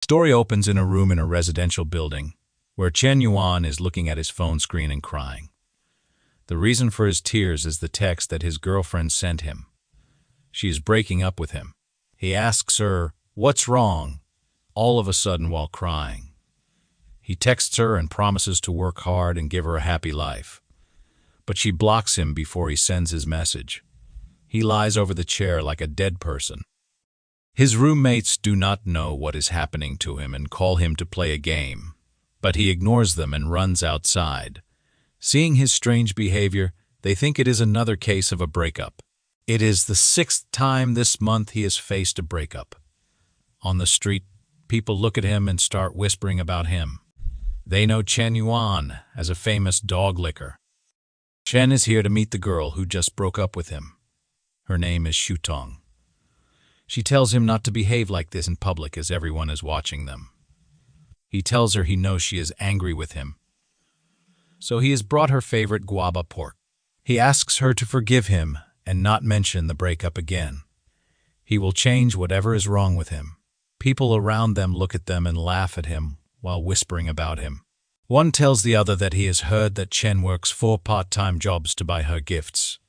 story opens in a room in a residential building, where Chen Yuan is looking at his phone screen and crying. The reason for his tears is the text that his girlfriend sent him. She is breaking up with him. He asks her, "What's wrong?" all of a sudden while crying. He texts her and promises to work hard and give her a happy life. But she blocks him before he sends his message. He lies over the chair like a dead person. His roommates do not know what is happening to him and call him to play a game, but he ignores them and runs outside. Seeing his strange behavior, they think it is another case of a breakup. It is the 6th time this month he has faced a breakup. On the street, people look at him and start whispering about him. They know Chen Yuan as a famous dog licker. Chen is here to meet the girl who just broke up with him. Her name is Shutong. She tells him not to behave like this in public as everyone is watching them. He tells her he knows she is angry with him. So he has brought her favorite guava pork. He asks her to forgive him and not mention the breakup again. He will change whatever is wrong with him. People around them look at them and laugh at him while whispering about him. One tells the other that he has heard that Chen works 4 part-time jobs to buy her gifts,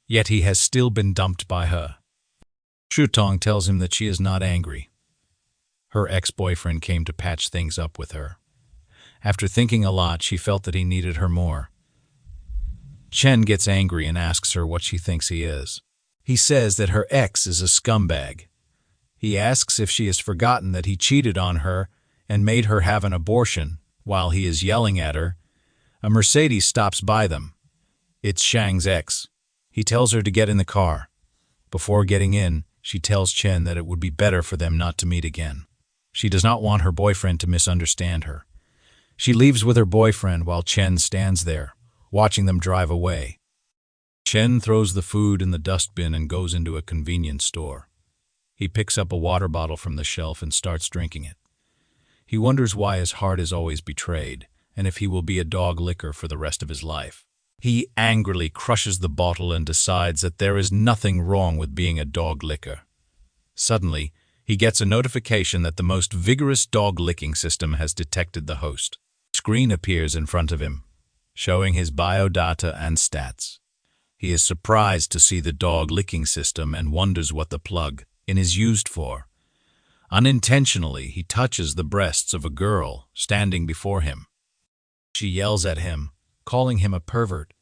yet he has still been dumped by her. Shutong tells him that she is not angry. Her ex-boyfriend came to patch things up with her. After thinking a lot, she felt that he needed her more. Chen gets angry and asks her what she thinks he is. He says that her ex is a scumbag. He asks if she has forgotten that he cheated on her and made her have an abortion. While he is yelling at her, a Mercedes stops by them. It's Shang's ex. He tells her to get in the car. Before getting in, she tells Chen that it would be better for them not to meet again. She does not want her boyfriend to misunderstand her. She leaves with her boyfriend while Chen stands there, watching them drive away. Chen throws the food in the dustbin and goes into a convenience store. He picks up a water bottle from the shelf and starts drinking it. He wonders why his heart is always betrayed, and if he will be a dog licker for the rest of his life. He angrily crushes the bottle and decides that there is nothing wrong with being a dog licker. Suddenly, he gets a notification that the most vigorous dog licking system has detected the host. A screen appears in front of him, showing his biodata and stats. He is surprised to see the dog licking system and wonders what the plug-in is used for. Unintentionally, he touches the breasts of a girl standing before him. She yells at him, calling him a pervert,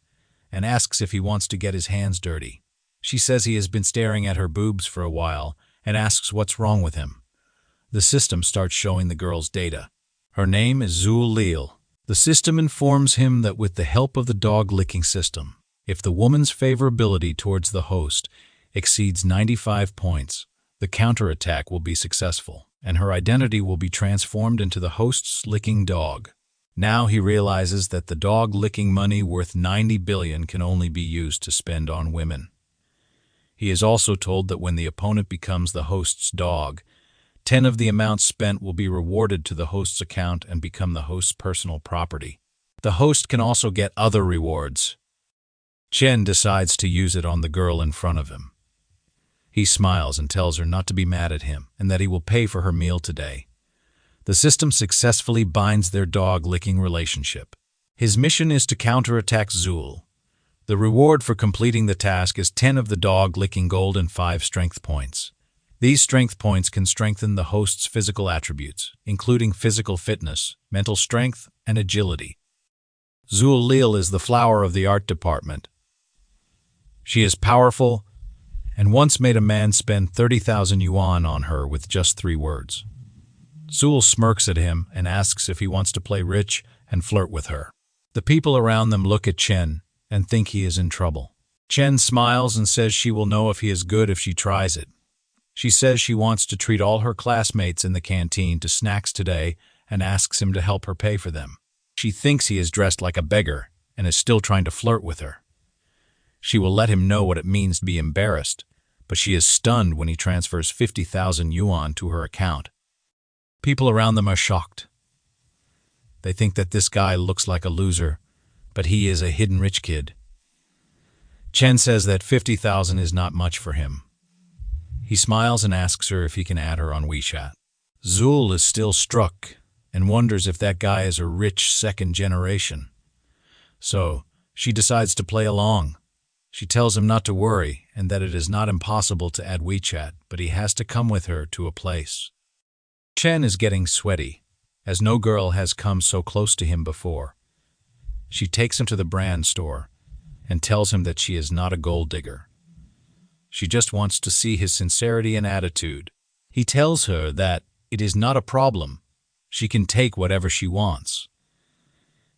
and asks if he wants to get his hands dirty. She says he has been staring at her boobs for a while and asks what's wrong with him. The system starts showing the girl's data. Her name is Zul Lil. The system informs him that with the help of the dog-licking system, if the woman's favorability towards the host exceeds 95 points, the counterattack will be successful, and her identity will be transformed into the host's licking dog. Now he realizes that the dog-licking money worth 90 billion can only be used to spend on women. He is also told that when the opponent becomes the host's dog, 10 of the amount spent will be rewarded to the host's account and become the host's personal property. The host can also get other rewards. Chen decides to use it on the girl in front of him. He smiles and tells her not to be mad at him and that he will pay for her meal today. The system successfully binds their dog-licking relationship. His mission is to counterattack Zul. The reward for completing the task is 10 of the dog-licking gold and 5 strength points. These strength points can strengthen the host's physical attributes, including physical fitness, mental strength, and agility. Zul Lil is the flower of the art department. She is powerful, and once made a man spend 30,000 yuan on her with just 3 words. Zul smirks at him and asks if he wants to play rich and flirt with her. The people around them look at Chen and think he is in trouble. Chen smiles and says she will know if he is good if she tries it. She says she wants to treat all her classmates in the canteen to snacks today and asks him to help her pay for them. She thinks he is dressed like a beggar and is still trying to flirt with her. She will let him know what it means to be embarrassed, but she is stunned when he transfers 50,000 yuan to her account. People around them are shocked. They think that this guy looks like a loser, but he is a hidden rich kid. Chen says that 50,000 is not much for him. He smiles and asks her if he can add her on WeChat. Zul is still struck and wonders if that guy is a rich second generation. So, she decides to play along. She tells him not to worry and that it is not impossible to add WeChat, but he has to come with her to a place. Chen is getting sweaty, as no girl has come so close to him before. She takes him to the brand store and tells him that she is not a gold digger. She just wants to see his sincerity and attitude. He tells her that it is not a problem. She can take whatever she wants.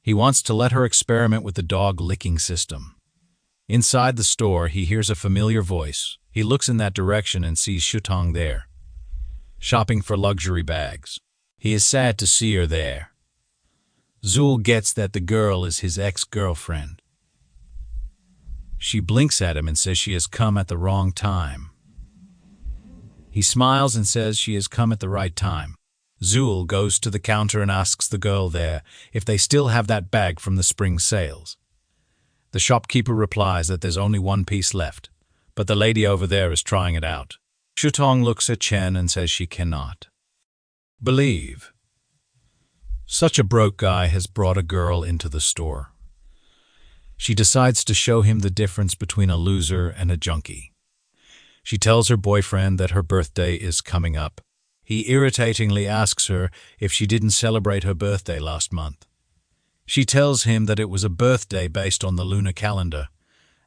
He wants to let her experiment with the dog licking system. Inside the store, he hears a familiar voice. He looks in that direction and sees Shutong there, shopping for luxury bags. He is sad to see her there. Zul gets that the girl is his ex-girlfriend. She blinks at him and says she has come at the wrong time. He smiles and says she has come at the right time. Zul goes to the counter and asks the girl there if they still have that bag from the spring sales. The shopkeeper replies that there's only one piece left, but the lady over there is trying it out. Shutong looks at Chen and says she cannot believe such a broke guy has brought a girl into the store. She decides to show him the difference between a loser and a junkie. She tells her boyfriend that her birthday is coming up. He irritatingly asks her if she didn't celebrate her birthday last month. She tells him that it was a birthday based on the lunar calendar,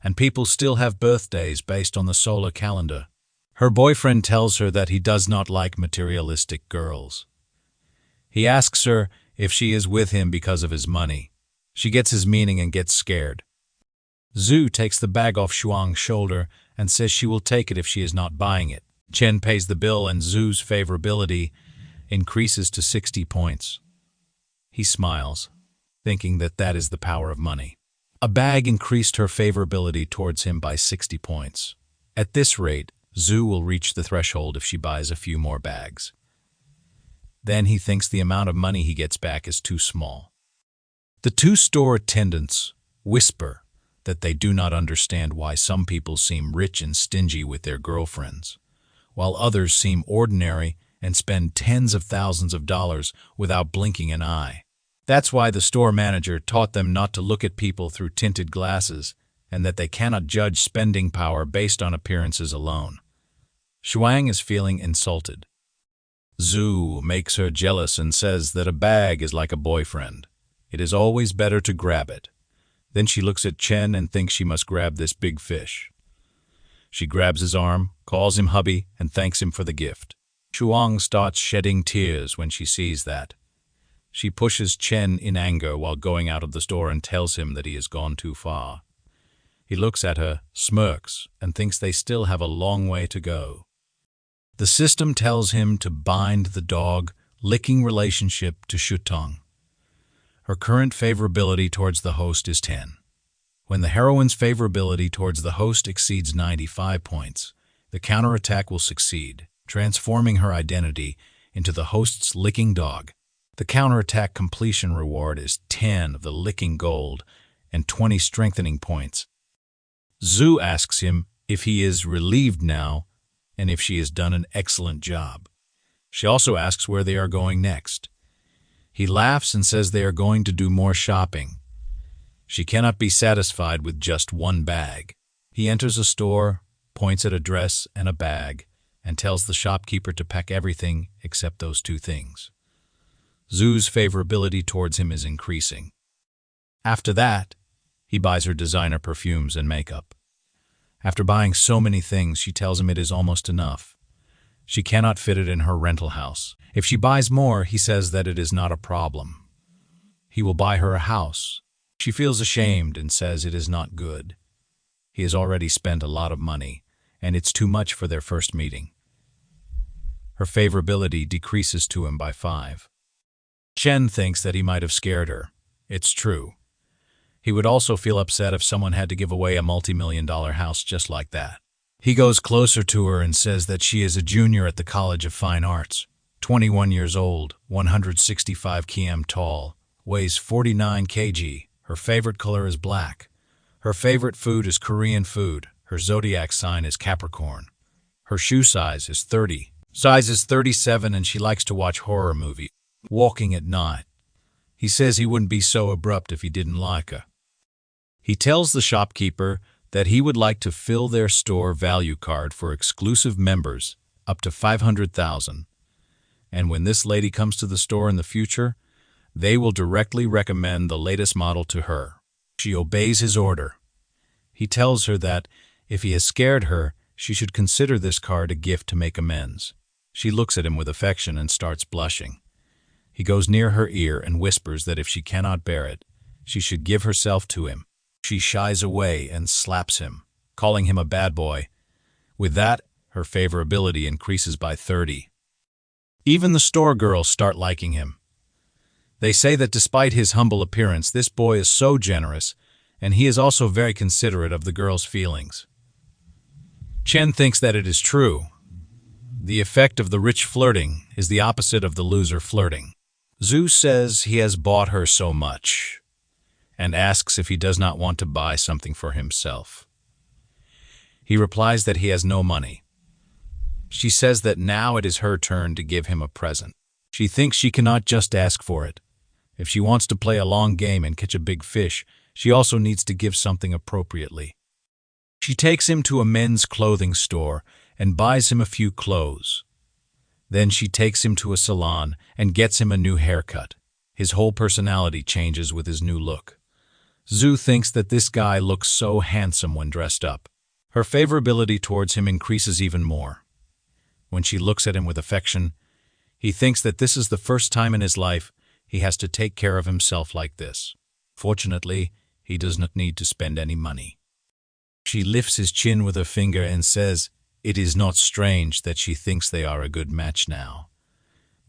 and people still have birthdays based on the solar calendar. Her boyfriend tells her that he does not like materialistic girls. He asks her if she is with him because of his money. She gets his meaning and gets scared. Zhu takes the bag off Shuang's shoulder and says she will take it if she is not buying it. Chen pays the bill and Zhu's favorability increases to 60 points. He smiles, thinking that that is the power of money. A bag increased her favorability towards him by 60 points. At this rate, Zhu will reach the threshold if she buys a few more bags. Then he thinks the amount of money he gets back is too small. The two store attendants whisper that they do not understand why some people seem rich and stingy with their girlfriends, while others seem ordinary and spend tens of thousands of dollars without blinking an eye. That's why the store manager taught them not to look at people through tinted glasses and that they cannot judge spending power based on appearances alone. Shuang is feeling insulted. Zhu makes her jealous and says that a bag is like a boyfriend. It is always better to grab it. Then she looks at Chen and thinks she must grab this big fish. She grabs his arm, calls him hubby, and thanks him for the gift. Shuang starts shedding tears when she sees that. She pushes Chen in anger while going out of the store and tells him that he has gone too far. He looks at her, smirks, and thinks they still have a long way to go. The system tells him to bind the dog-licking relationship to Shutong. Her current favorability towards the host is 10. When the heroine's favorability towards the host exceeds 95 points, the counterattack will succeed, transforming her identity into the host's licking dog. The counterattack completion reward is 10 of the licking gold and 20 strengthening points. Zhu asks him if he is relieved now and if she has done an excellent job. She also asks where they are going next. He laughs and says they are going to do more shopping. She cannot be satisfied with just one bag. He enters a store, points at a dress and a bag, and tells the shopkeeper to pack everything except those two things. Zhu's favorability towards him is increasing. After that, he buys her designer perfumes and makeup. After buying so many things, she tells him it is almost enough. She cannot fit it in her rental house. If she buys more, he says that it is not a problem. He will buy her a house. She feels ashamed and says it is not good. He has already spent a lot of money, and it's too much for their first meeting. Her favorability decreases to him by 5. Chen thinks that he might have scared her. It's true. He would also feel upset if someone had to give away a multi-million-dollar house just like that. He goes closer to her and says that she is a junior at the College of Fine Arts, 21 years old, 165 km tall, weighs 49 kg. Her favorite color is black. Her favorite food is Korean food. Her zodiac sign is Capricorn. Her shoe size is 30. Size is 37 and she likes to watch horror movies. Walking at night. He says he wouldn't be so abrupt if he didn't like her. He tells the shopkeeper that he would like to fill their store value card for exclusive members up to 500,000. And when this lady comes to the store in the future, they will directly recommend the latest model to her. She obeys his order. He tells her that if he has scared her, she should consider this card a gift to make amends. She looks at him with affection and starts blushing. He goes near her ear and whispers that if she cannot bear it, she should give herself to him. She shies away and slaps him, calling him a bad boy. With that, her favorability increases by 30. Even the store girls start liking him. They say that despite his humble appearance, this boy is so generous, and he is also very considerate of the girls' feelings. Chen thinks that it is true. The effect of the rich flirting is the opposite of the loser flirting. Zhu says he has bought her so much, and asks if he does not want to buy something for himself. He replies that he has no money. She says that now it is her turn to give him a present. She thinks she cannot just ask for it. If she wants to play a long game and catch a big fish, she also needs to give something appropriately. She takes him to a men's clothing store and buys him a few clothes. Then she takes him to a salon and gets him a new haircut. His whole personality changes with his new look. Zhu thinks that this guy looks so handsome when dressed up. Her favorability towards him increases even more. When she looks at him with affection, he thinks that this is the first time in his life he has to take care of himself like this. Fortunately, he does not need to spend any money. She lifts his chin with her finger and says it is not strange that she thinks they are a good match now.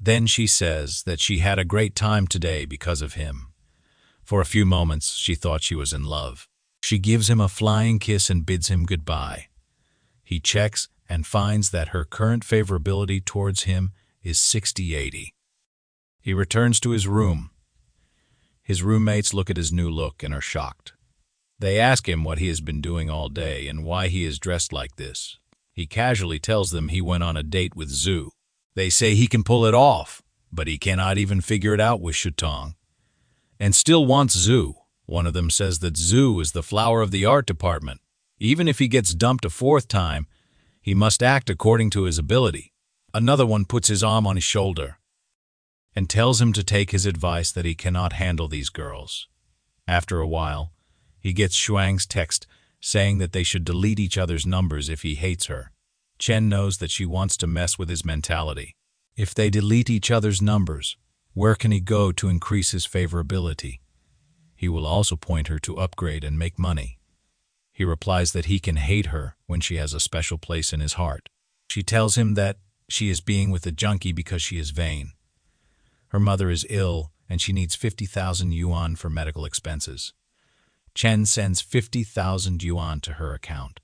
Then she says that she had a great time today because of him. For a few moments, she thought she was in love. She gives him a flying kiss and bids him goodbye. He checks and finds that her current favorability towards him is 60-80. He returns to his room. His roommates look at his new look and are shocked. They ask him what he has been doing all day and why he is dressed like this. He casually tells them he went on a date with Zhu. They say he can pull it off, but he cannot even figure it out with Shutong, and still wants Zhu. One of them says that Zhu is the flower of the art department. Even if he gets dumped a fourth time, he must act according to his ability. Another one puts his arm on his shoulder and tells him to take his advice that he cannot handle these girls. After a while, he gets Shuang's text saying that they should delete each other's numbers if he hates her. Chen knows that she wants to mess with his mentality. If they delete each other's numbers, where can he go to increase his favorability? He will also point her to upgrade and make money. He replies that he can hate her when she has a special place in his heart. She tells him that she is being with a junkie because she is vain. Her mother is ill and she needs 50,000 yuan for medical expenses. Chen sends 50,000 yuan to her account.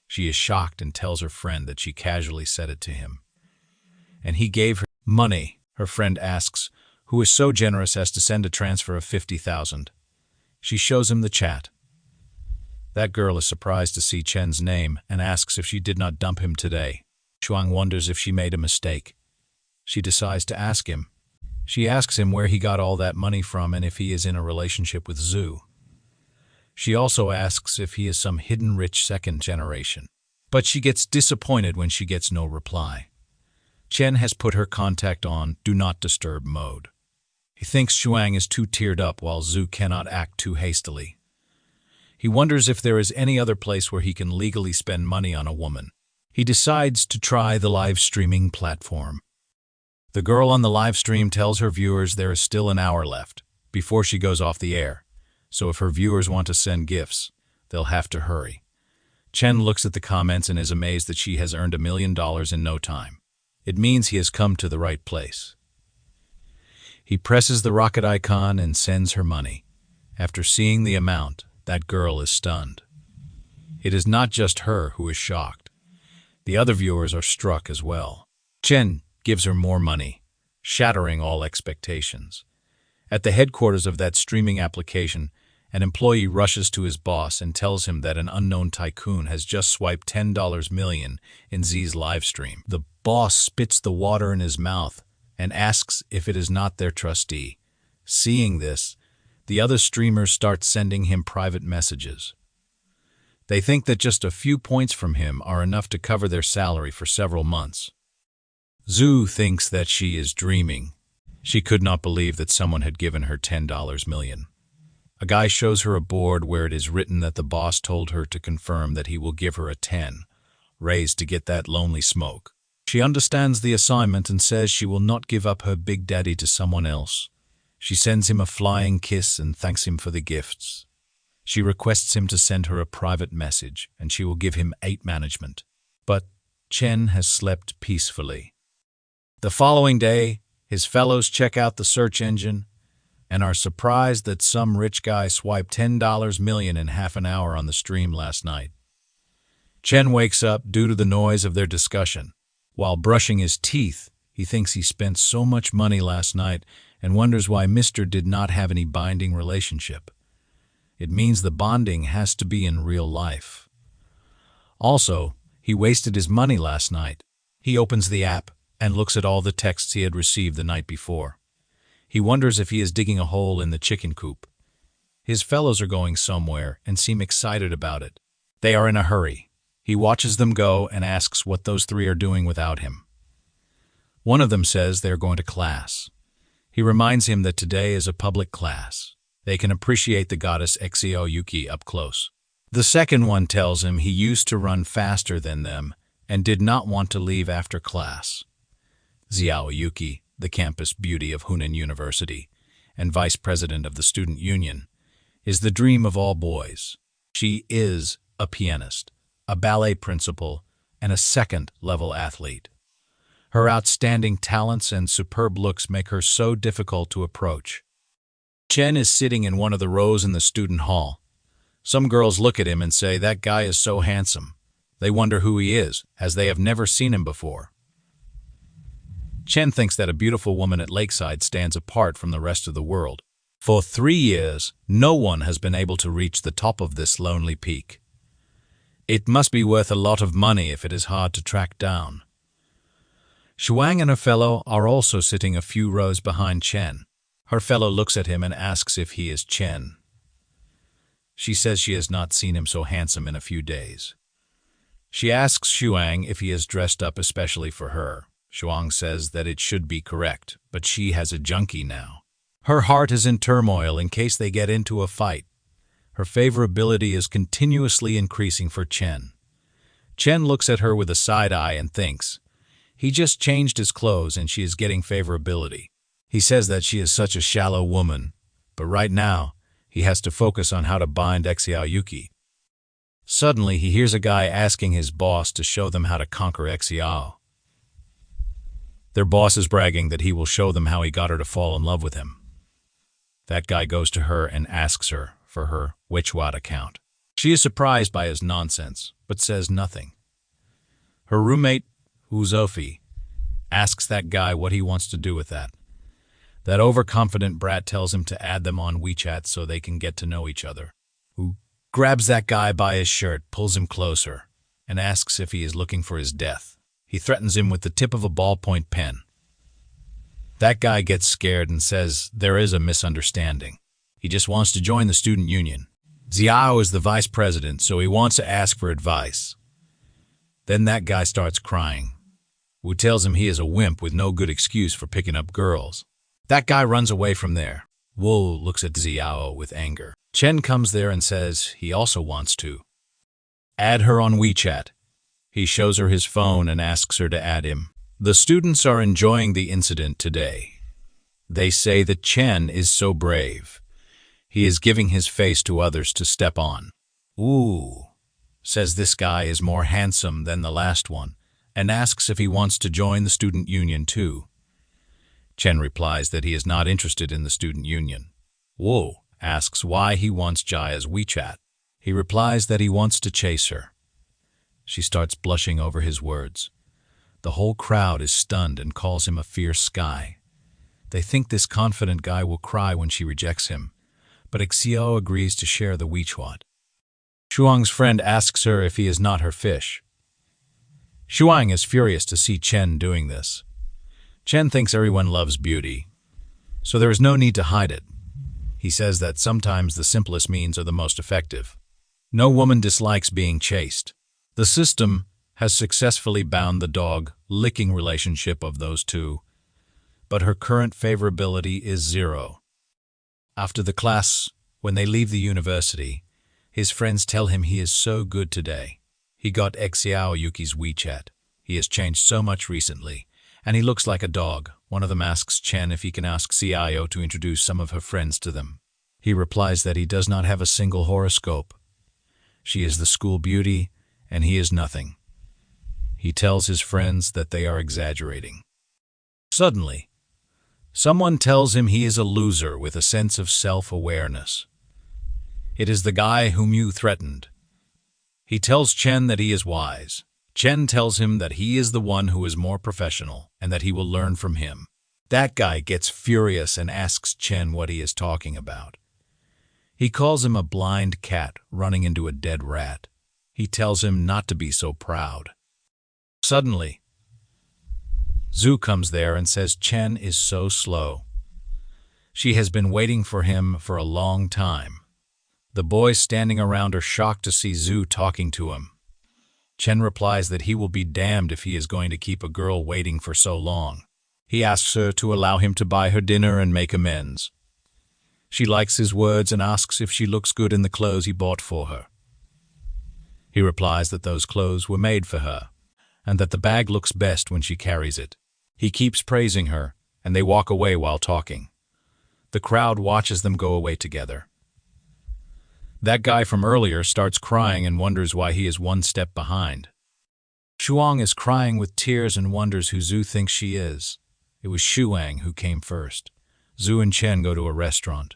She is shocked and tells her friend that she casually said it to him. And he gave her money. Her friend asks, who is so generous as to send a transfer of 50,000. She shows him the chat. That girl is surprised to see Chen's name and asks if she did not dump him today. Shuang wonders if she made a mistake. She decides to ask him. She asks him where he got all that money from and if he is in a relationship with Zhu. She also asks if he is some hidden rich second generation. But she gets disappointed when she gets no reply. Chen has put her contact on Do Not Disturb mode. He thinks Shuang is too teared up while Zhu cannot act too hastily. He wonders if there is any other place where he can legally spend money on a woman. He decides to try the live streaming platform. The girl on the live stream tells her viewers there is still an hour left before she goes off the air. So if her viewers want to send gifts, they'll have to hurry. Chen looks at the comments and is amazed that she has earned $1 million in no time. It means he has come to the right place. He presses the rocket icon and sends her money. After seeing the amount, that girl is stunned. It is not just her who is shocked. The other viewers are struck as well. Chen gives her more money, shattering all expectations. At the headquarters of that streaming application, An employee rushes to his boss and tells him that an unknown tycoon has just swiped $10 million in Z's livestream. The boss spits the water in his mouth and asks if it is not their trustee. Seeing this, the other streamers start sending him private messages. They think that just a few points from him are enough to cover their salary for several months. Zhu thinks that she is dreaming. She could not believe that someone had given her $10 million. A guy shows her a board where it is written that the boss told her to confirm that he will give her a 10 raise to get that lonely smoke. She understands the assignment and says she will not give up her big daddy to someone else. She sends him a flying kiss and thanks him for the gifts. She requests him to send her a private message, and she will give him 8 management. But Chen has slept peacefully. The following day, his fellows check out the search engine and are surprised that some rich guy swiped $10 million in half an hour on the stream last night. Chen wakes up due to the noise of their discussion. While brushing his teeth, he thinks he spent so much money last night and wonders why Mr. did not have any binding relationship. It means the bonding has to be in real life. Also, he wasted his money last night. He opens the app and looks at all the texts he had received the night before. He wonders if he is digging a hole in the chicken coop. His fellows are going somewhere and seem excited about it. They are in a hurry. He watches them go and asks what those 3 are doing without him. One of them says they are going to class. He reminds him that today is a public class. They can appreciate the goddess Xiao Yuki up close. The second one tells him he used to run faster than them and did not want to leave after class. Xiao Yuki, the campus beauty of Hunan University and vice president of the student union, is the dream of all boys. She is a pianist, a ballet principal, and a second-level athlete. Her outstanding talents and superb looks make her so difficult to approach. Chen is sitting in one of the rows in the student hall. Some girls look at him and say, "That guy is so handsome." They wonder who he is, as they have never seen him before. Chen thinks that a beautiful woman at Lakeside stands apart from the rest of the world. For 3 years, no one has been able to reach the top of this lonely peak. It must be worth a lot of money if it is hard to track down. Shuang and her fellow are also sitting a few rows behind Chen. Her fellow looks at him and asks if he is Chen. She says she has not seen him so handsome in a few days. She asks Shuang if he is dressed up especially for her. Shuang says that it should be correct, but she has a junkie now. Her heart is in turmoil in case they get into a fight. Her favorability is continuously increasing for Chen. Chen looks at her with a side eye and thinks, he just changed his clothes and she is getting favorability. He says that she is such a shallow woman, but right now, he has to focus on how to bind Xiao Yuki. Suddenly, he hears a guy asking his boss to show them how to conquer Xiao. Their boss is bragging that he will show them how he got her to fall in love with him. That guy goes to her and asks her for her Webtoon account. She is surprised by his nonsense, but says nothing. Her roommate, Uzofi, asks that guy what he wants to do with that. That overconfident brat tells him to add them on WeChat so they can get to know each other. Who grabs that guy by his shirt, pulls him closer, and asks if he is looking for his death. He threatens him with the tip of a ballpoint pen. That guy gets scared and says there is a misunderstanding. He just wants to join the student union. Xiao is the vice president, so he wants to ask for advice. Then that guy starts crying. Wu tells him he is a wimp with no good excuse for picking up girls. That guy runs away from there. Wu looks at Xiao with anger. Chen comes there and says he also wants to add her on WeChat. He shows her his phone and asks her to add him. The students are enjoying the incident today. They say that Chen is so brave. He is giving his face to others to step on. Ooh, says this guy is more handsome than the last one, and asks if he wants to join the student union too. Chen replies that he is not interested in the student union. Wu asks why he wants Jaya's WeChat. He replies that he wants to chase her. She starts blushing over his words. The whole crowd is stunned and calls him a fierce guy. They think this confident guy will cry when she rejects him, but Xiao agrees to share the Weichuan. Shuang's friend asks her if he is not her fish. Shuang is furious to see Chen doing this. Chen thinks everyone loves beauty, so there is no need to hide it. He says that sometimes the simplest means are the most effective. No woman dislikes being chased. The system has successfully bound the dog-licking relationship of those two, but her current favorability is 0. After the class, when they leave the university, his friends tell him he is so good today. He got Xiao Yuki's WeChat. He has changed so much recently, and he looks like a dog. One of them asks Chen if he can ask Xiao to introduce some of her friends to them. He replies that he does not have a single horoscope. She is the school beauty, and he is nothing. He tells his friends that they are exaggerating. Suddenly, someone tells him he is a loser with a sense of self-awareness. It is the guy whom you threatened. He tells Chen that he is wise. Chen tells him that he is the one who is more professional and that he will learn from him. That guy gets furious and asks Chen what he is talking about. He calls him a blind cat running into a dead rat. He tells him not to be so proud. Suddenly, Zhu comes there and says Chen is so slow. She has been waiting for him for a long time. The boys standing around are shocked to see Zhu talking to him. Chen replies that he will be damned if he is going to keep a girl waiting for so long. He asks her to allow him to buy her dinner and make amends. She likes his words and asks if she looks good in the clothes he bought for her. He replies that those clothes were made for her, and that the bag looks best when she carries it. He keeps praising her, and they walk away while talking. The crowd watches them go away together. That guy from earlier starts crying and wonders why he is one step behind. Shuang is crying with tears and wonders who Zhu thinks she is. It was Shuang who came first. Zhu and Chen go to a restaurant.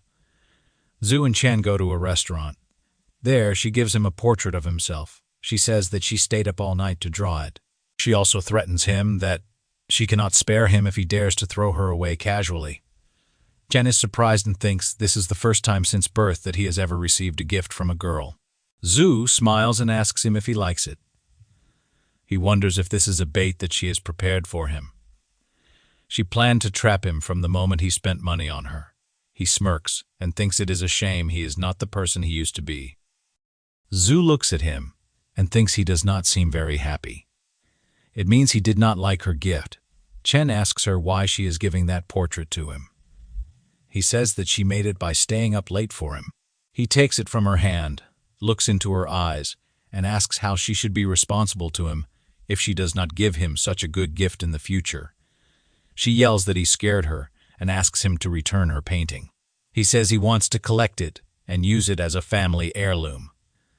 There, she gives him a portrait of himself. She says that she stayed up all night to draw it. She also threatens him that she cannot spare him if he dares to throw her away casually. Chen is surprised and thinks this is the first time since birth that he has ever received a gift from a girl. Zhu smiles and asks him if he likes it. He wonders if this is a bait that she has prepared for him. She planned to trap him from the moment he spent money on her. He smirks and thinks it is a shame he is not the person he used to be. Zhu looks at him and thinks he does not seem very happy. It means he did not like her gift. Chen asks her why she is giving that portrait to him. He says that she made it by staying up late for him. He takes it from her hand, looks into her eyes, and asks how she should be responsible to him if she does not give him such a good gift in the future. She yells that he scared her and asks him to return her painting. He says he wants to collect it and use it as a family heirloom.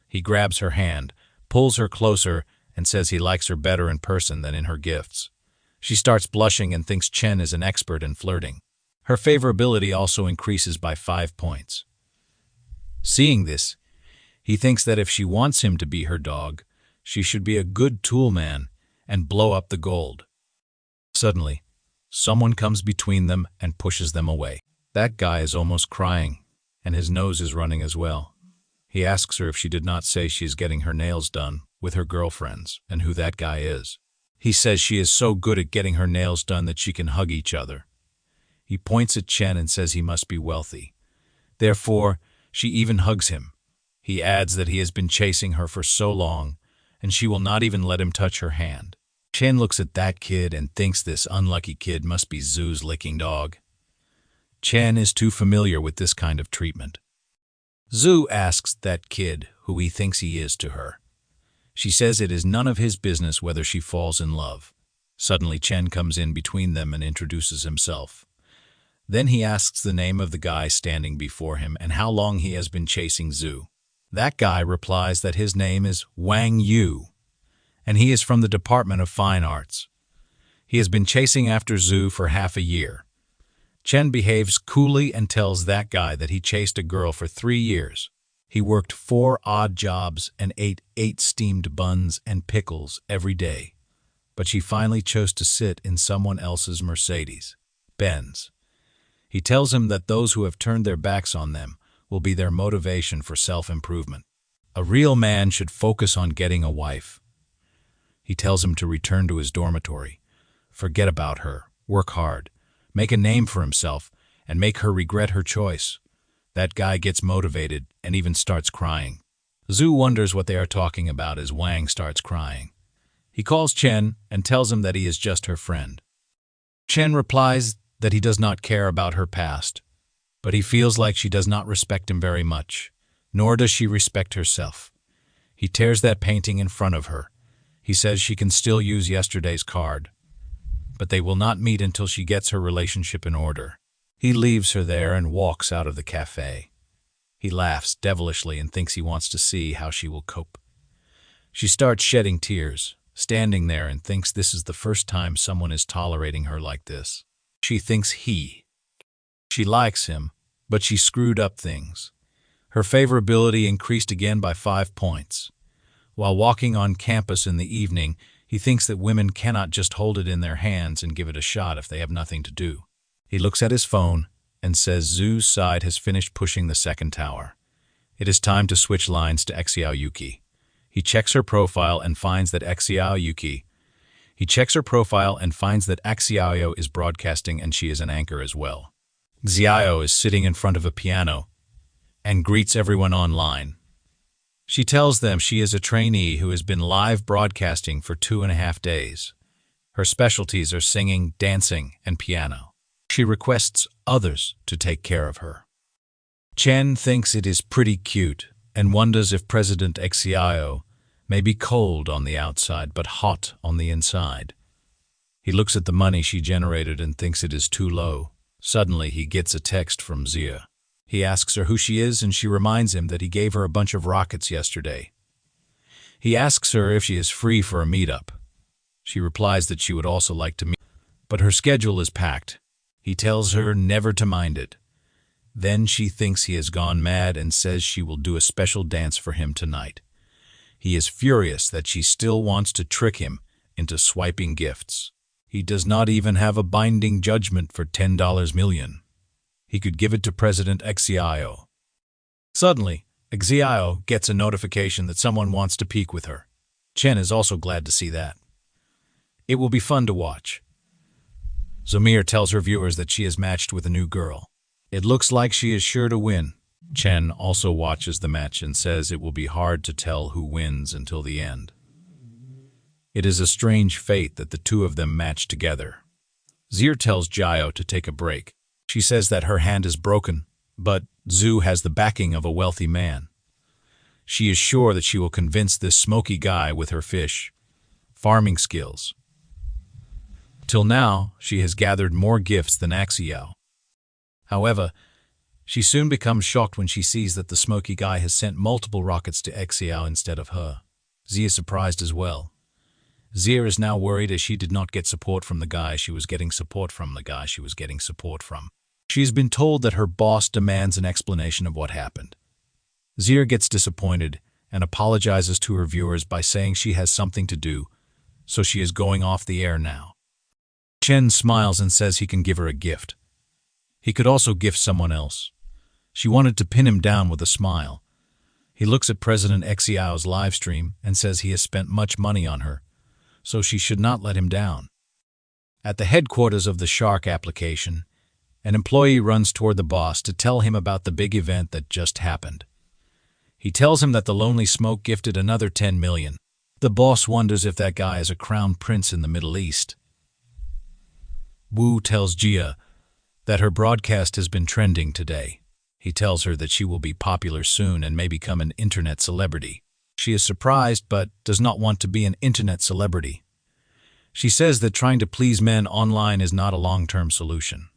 He grabs her hand, pulls her closer, and says he likes her better in person than in her gifts. She starts blushing and thinks Chen is an expert in flirting. Her favorability also increases by 5 points. Seeing this, he thinks that if she wants him to be her dog, she should be a good toolman and blow up the gold. Suddenly, someone comes between them and pushes them away. That guy is almost crying, and his nose is running as well. He asks her if she did not say she is getting her nails done with her girlfriends and who that guy is. He says she is so good at getting her nails done that she can hug each other. He points at Chen and says he must be wealthy. Therefore, she even hugs him. He adds that he has been chasing her for so long, and she will not even let him touch her hand. Chen looks at that kid and thinks this unlucky kid must be Zhu's licking dog. Chen is too familiar with this kind of treatment. Zhu asks that kid who he thinks he is to her. She says it is none of his business whether she falls in love. Suddenly, Chen comes in between them and introduces himself. Then he asks the name of the guy standing before him and how long he has been chasing Zhu. That guy replies that his name is Wang Yu, and he is from the Department of Fine Arts. He has been chasing after Zhu for half a year. Chen behaves coolly and tells that guy that he chased a girl for 3 years. He worked 4 odd jobs and ate 8 steamed buns and pickles every day, but she finally chose to sit in someone else's Mercedes Benz. He tells him that those who have turned their backs on them will be their motivation for self-improvement. A real man should focus on getting a wife. He tells him to return to his dormitory, forget about her, work hard, make a name for himself, and make her regret her choice. That guy gets motivated and even starts crying. Zhu wonders what they are talking about as Wang starts crying. He calls Chen and tells him that he is just her friend. Chen replies that he does not care about her past, but he feels like she does not respect him very much, nor does she respect herself. He tears that painting in front of her. He says she can still use yesterday's card, but they will not meet until she gets her relationship in order. He leaves her there and walks out of the cafe. He laughs devilishly and thinks he wants to see how she will cope. She starts shedding tears, standing there, and thinks this is the first time someone is tolerating her like this. She thinks she likes him, but she screwed up things. Her favorability increased again by 5 points. While walking on campus in the evening, he thinks that women cannot just hold it in their hands and give it a shot if they have nothing to do. He looks at his phone and says Zhu's side has finished pushing the second tower. It is time to switch lines to Xiao Yuki. He checks her profile and finds that Xiao is broadcasting and she is an anchor as well. Xiao is sitting in front of a piano and greets everyone online. She tells them she is a trainee who has been live broadcasting for 2.5 days. Her specialties are singing, dancing, and piano. She requests others to take care of her. Chen thinks it is pretty cute and wonders if President Xiao may be cold on the outside but hot on the inside. He looks at the money she generated and thinks it is too low. Suddenly, he gets a text from Zia. He asks her who she is, and she reminds him that he gave her a bunch of rockets yesterday. He asks her if she is free for a meetup. She replies that she would also like to meet, but her schedule is packed. He tells her never to mind it. Then she thinks he has gone mad and says she will do a special dance for him tonight. He is furious that she still wants to trick him into swiping gifts. He does not even have a binding judgment for $10 million. He could give it to President Xiao. Suddenly, Xiao gets a notification that someone wants to peek with her. Chen is also glad to see that. It will be fun to watch. Zamir tells her viewers that she is matched with a new girl. It looks like she is sure to win. Chen also watches the match and says it will be hard to tell who wins until the end. It is a strange fate that the two of them match together. Zir tells Jiao to take a break. She says that her hand is broken, but Zhu has the backing of a wealthy man. She is sure that she will convince this smoky guy with her farming skills. Till now, she has gathered more gifts than Xiao. However, she soon becomes shocked when she sees that the smoky guy has sent multiple rockets to Xiao instead of her. Zia is surprised as well. Zia is now worried as she did not get support from the guy she was getting support from. She has been told that her boss demands an explanation of what happened. Zia gets disappointed and apologizes to her viewers by saying she has something to do, so she is going off the air now. Chen smiles and says he can give her a gift. He could also gift someone else. She wanted to pin him down with a smile. He looks at President Xiao's live stream and says he has spent much money on her, so she should not let him down. At the headquarters of the Shark application, an employee runs toward the boss to tell him about the big event that just happened. He tells him that the Lonely Smoke gifted another 10 million. The boss wonders if that guy is a crown prince in the Middle East. Wu tells Jia that her broadcast has been trending today. He tells her that she will be popular soon and may become an internet celebrity. She is surprised but does not want to be an internet celebrity. She says that trying to please men online is not a long-term solution.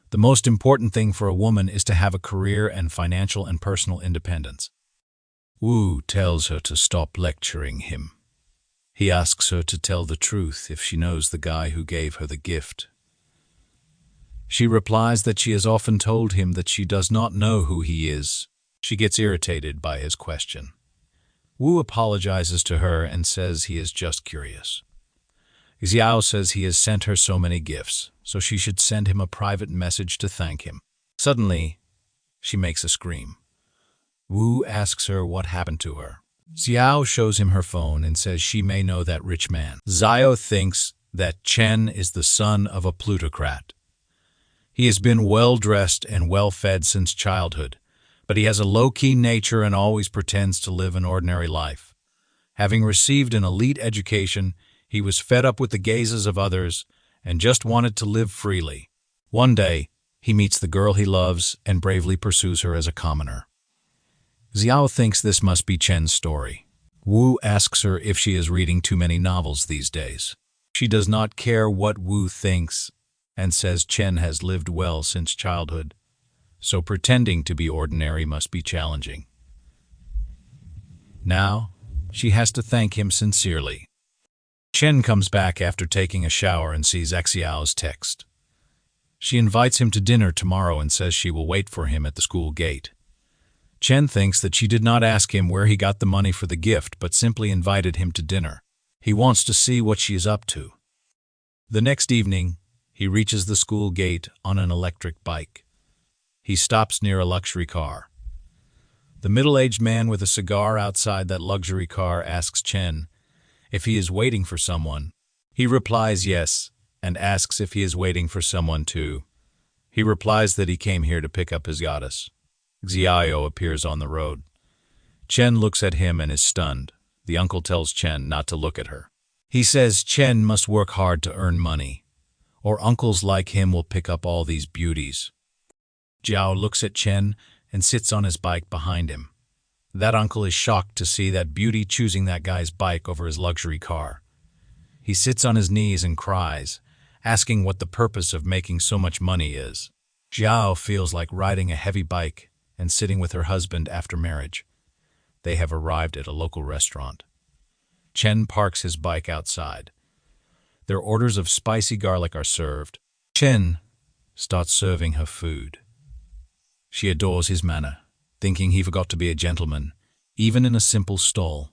The most important thing for a woman is to have a career and financial and personal independence. Wu tells her to stop lecturing him. He asks her to tell the truth if she knows the guy who gave her the gift. She replies that she has often told him that she does not know who he is. She gets irritated by his question. Wu apologizes to her and says he is just curious. Xiao says he has sent her so many gifts, so she should send him a private message to thank him. Suddenly, She makes a scream. Wu asks her what happened to her. Xiao shows him her phone and says she may know that rich man. Xiao thinks that Chen is the son of a plutocrat. He has been well-dressed and well-fed since childhood, but he has a low-key nature and always pretends to live an ordinary life. Having received an elite education, he was fed up with the gazes of others and just wanted to live freely. One day, he meets the girl he loves and bravely pursues her as a commoner. Xiao thinks this must be Chen's story. Wu asks her if she is reading too many novels these days. She does not care what Wu thinks and says Chen has lived well since childhood, so pretending to be ordinary must be challenging. Now, she has to thank him sincerely. Chen comes back after taking a shower and sees Xiao's text. She invites him to dinner tomorrow and says she will wait for him at the school gate. Chen thinks that she did not ask him where he got the money for the gift, but simply invited him to dinner. He wants to see what she is up to. The next evening, he reaches the school gate on an electric bike. He stops near a luxury car. The middle-aged man with a cigar outside that luxury car asks Chen if he is waiting for someone. He replies yes, and asks if he is waiting for someone too. He replies that he came here to pick up his goddess. Xiao appears on the road. Chen looks at him and is stunned. The uncle tells Chen not to look at her. He says Chen must work hard to earn money, or uncles like him will pick up all these beauties. Jiao looks at Chen and sits on his bike behind him. That uncle is shocked to see that beauty choosing that guy's bike over his luxury car. He sits on his knees and cries, asking what the purpose of making so much money is. Jiao feels like riding a heavy bike and sitting with her husband after marriage. They have arrived at a local restaurant. Chen parks his bike outside. Their orders of spicy garlic are served. Chen starts serving her food. She adores his manner, thinking he forgot to be a gentleman, even in a simple stall.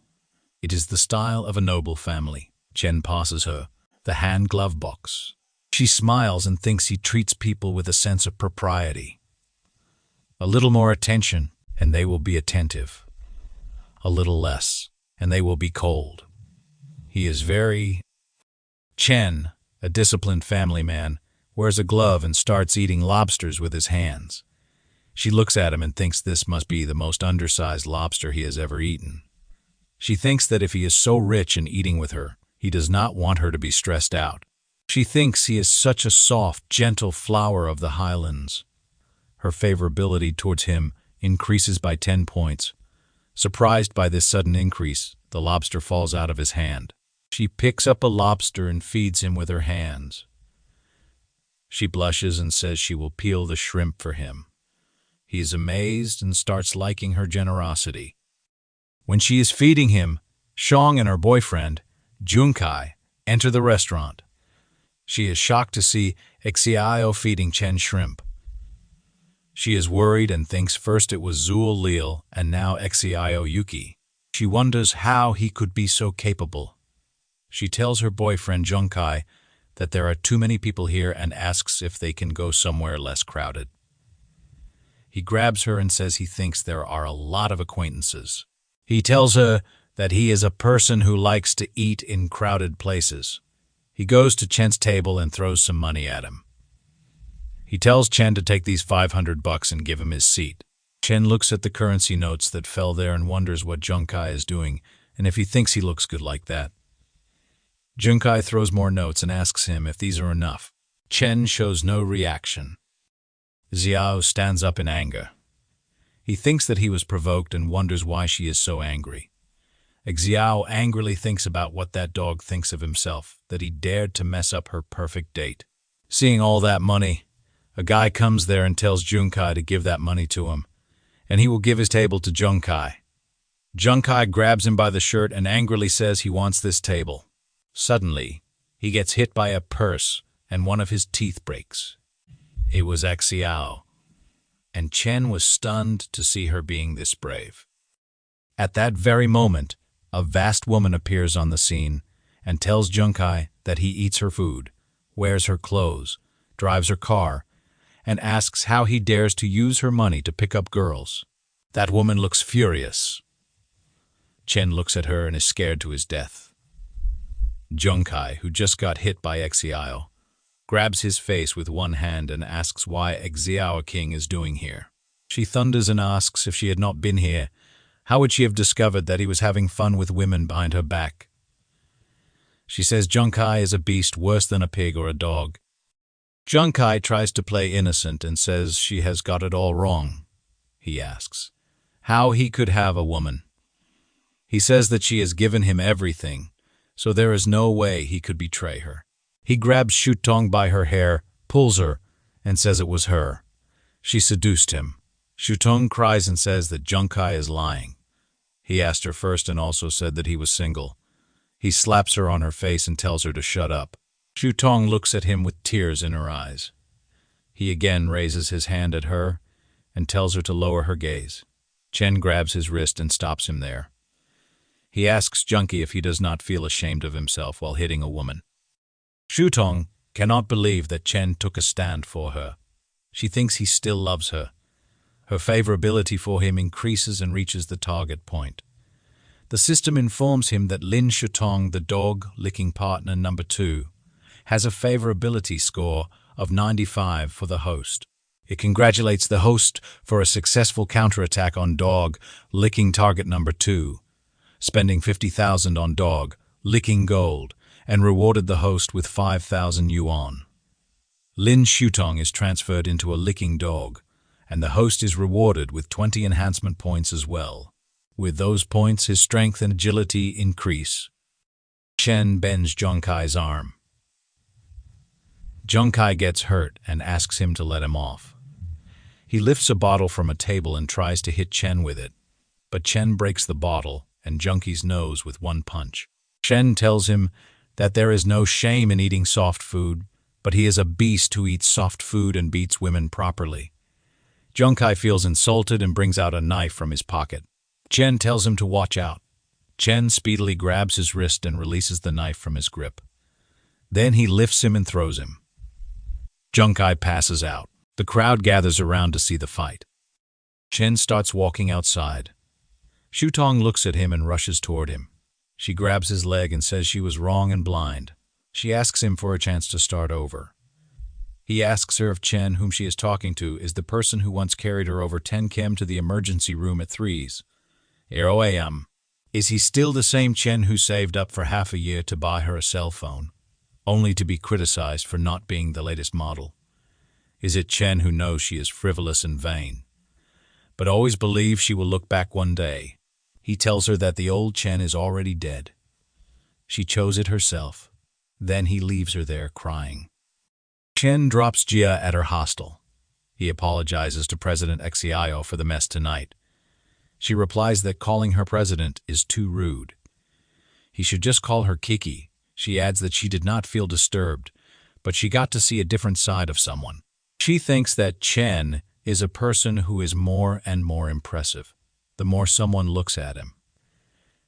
It is the style of a noble family. Chen passes her the hand-glove box. She smiles and thinks he treats people with a sense of propriety. A little more attention, and they will be attentive. A little less, and they will be cold. He is very... Chen, a disciplined family man, wears a glove and starts eating lobsters with his hands. She looks at him and thinks this must be the most undersized lobster he has ever eaten. She thinks that if he is so rich in eating with her, he does not want her to be stressed out. She thinks he is such a soft, gentle flower of the highlands. Her favorability towards him increases by 10 points. Surprised by this sudden increase, the lobster falls out of his hand. She picks up a lobster and feeds him with her hands. She blushes and says she will peel the shrimp for him. He is amazed and starts liking her generosity. When she is feeding him, Shang and her boyfriend, Junkai, enter the restaurant. She is shocked to see Xiao feeding Chen shrimp. She is worried and thinks first it was Zul Lil and now Xiao Yuki. She wonders how he could be so capable. She tells her boyfriend Junkai that there are too many people here and asks if they can go somewhere less crowded. He grabs her and says he thinks there are a lot of acquaintances. He tells her that he is a person who likes to eat in crowded places. He goes to Chen's table and throws some money at him. He tells Chen to take these $500 and give him his seat. Chen looks at the currency notes that fell there and wonders what Junkai is doing and if he thinks he looks good like that. Junkai throws more notes and asks him if these are enough. Chen shows no reaction. Xiao stands up in anger. He thinks that he was provoked and wonders why she is so angry. Xiao angrily thinks about what that dog thinks of himself, that he dared to mess up her perfect date. Seeing all that money, a guy comes there and tells Junkai to give that money to him, and he will give his table to Junkai. Junkai grabs him by the shirt and angrily says he wants this table. Suddenly, he gets hit by a purse and one of his teeth breaks. It was Xiao, and Chen was stunned to see her being this brave. At that very moment, a vast woman appears on the scene and tells Junkai that he eats her food, wears her clothes, drives her car, and asks how he dares to use her money to pick up girls. That woman looks furious. Chen looks at her and is scared to his death. Junkai, who just got hit by Xiao, grabs his face with one hand and asks why Xiao King is doing here. She thunders and asks if she had not been here, how would she have discovered that he was having fun with women behind her back? She says Junkai is a beast worse than a pig or a dog. Junkai tries to play innocent and says she has got it all wrong. He asks how he could have a woman. He says that she has given him everything, so there is no way he could betray her. He grabs Shutong by her hair, pulls her, and says it was her. She seduced him. Shutong cries and says that Junkai is lying. He asked her first and also said that he was single. He slaps her on her face and tells her to shut up. Shutong looks at him with tears in her eyes. He again raises his hand at her and tells her to lower her gaze. Chen grabs his wrist and stops him there. He asks Junkie if he does not feel ashamed of himself while hitting a woman. Shutong cannot believe that Chen took a stand for her. She thinks he still loves her. Her favorability for him increases and reaches the target point. The system informs him that Lin Shutong, the dog-licking partner number 2, has a favorability score of 95 for the host. It congratulates the host for a successful counterattack on dog-licking target number 2, spending 50,000 on dog-licking gold, and rewarded the host with 5,000 yuan. Lin Shutong is transferred into a licking dog, and the host is rewarded with 20 enhancement points as well. With those points, his strength and agility increase. Chen bends Junkai's arm. Junkai gets hurt and asks him to let him off. He lifts a bottle from a table and tries to hit Chen with it, but Chen breaks the bottle and Junkie's nose with one punch. Chen tells him that there is no shame in eating soft food, but he is a beast who eats soft food and beats women properly. Junkai feels insulted and brings out a knife from his pocket. Chen tells him to watch out. Chen speedily grabs his wrist and releases the knife from his grip. Then he lifts him and throws him. Junkai passes out. The crowd gathers around to see the fight. Chen starts walking outside. Shutong looks at him and rushes toward him. She grabs his leg and says she was wrong and blind. She asks him for a chance to start over. He asks her if Chen, whom she is talking to, is the person who once carried her over 10 km to the emergency room at 3 a.m. Is he still the same Chen who saved up for half a year to buy her a cell phone, only to be criticized for not being the latest model? Is it Chen who knows she is frivolous and vain, but always believes she will look back one day? He tells her that the old Chen is already dead. She chose it herself. Then he leaves her there crying. Chen drops Jia at her hostel. He apologizes to President Xiao for the mess tonight. She replies that calling her president is too rude. He should just call her Kiki. She adds that she did not feel disturbed, but she got to see a different side of someone. She thinks that Chen is a person who is more and more impressive, the more someone looks at him.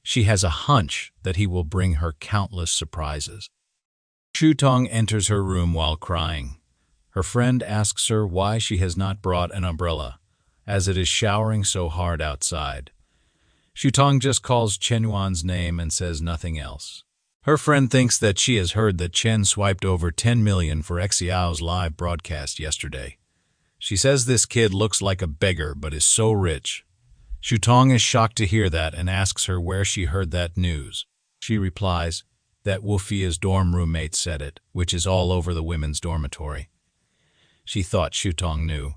She has a hunch that he will bring her countless surprises. Shutong enters her room while crying. Her friend asks her why she has not brought an umbrella, as it is showering so hard outside. Shutong just calls Chen Yuan's name and says nothing else. Her friend thinks that she has heard that Chen swiped over 10 million for Xiao's live broadcast yesterday. She says this kid looks like a beggar but is so rich. Shutong is shocked to hear that and asks her where she heard that news. She replies that Wufia's dorm roommate said it, which is all over the women's dormitory. She thought Shutong knew.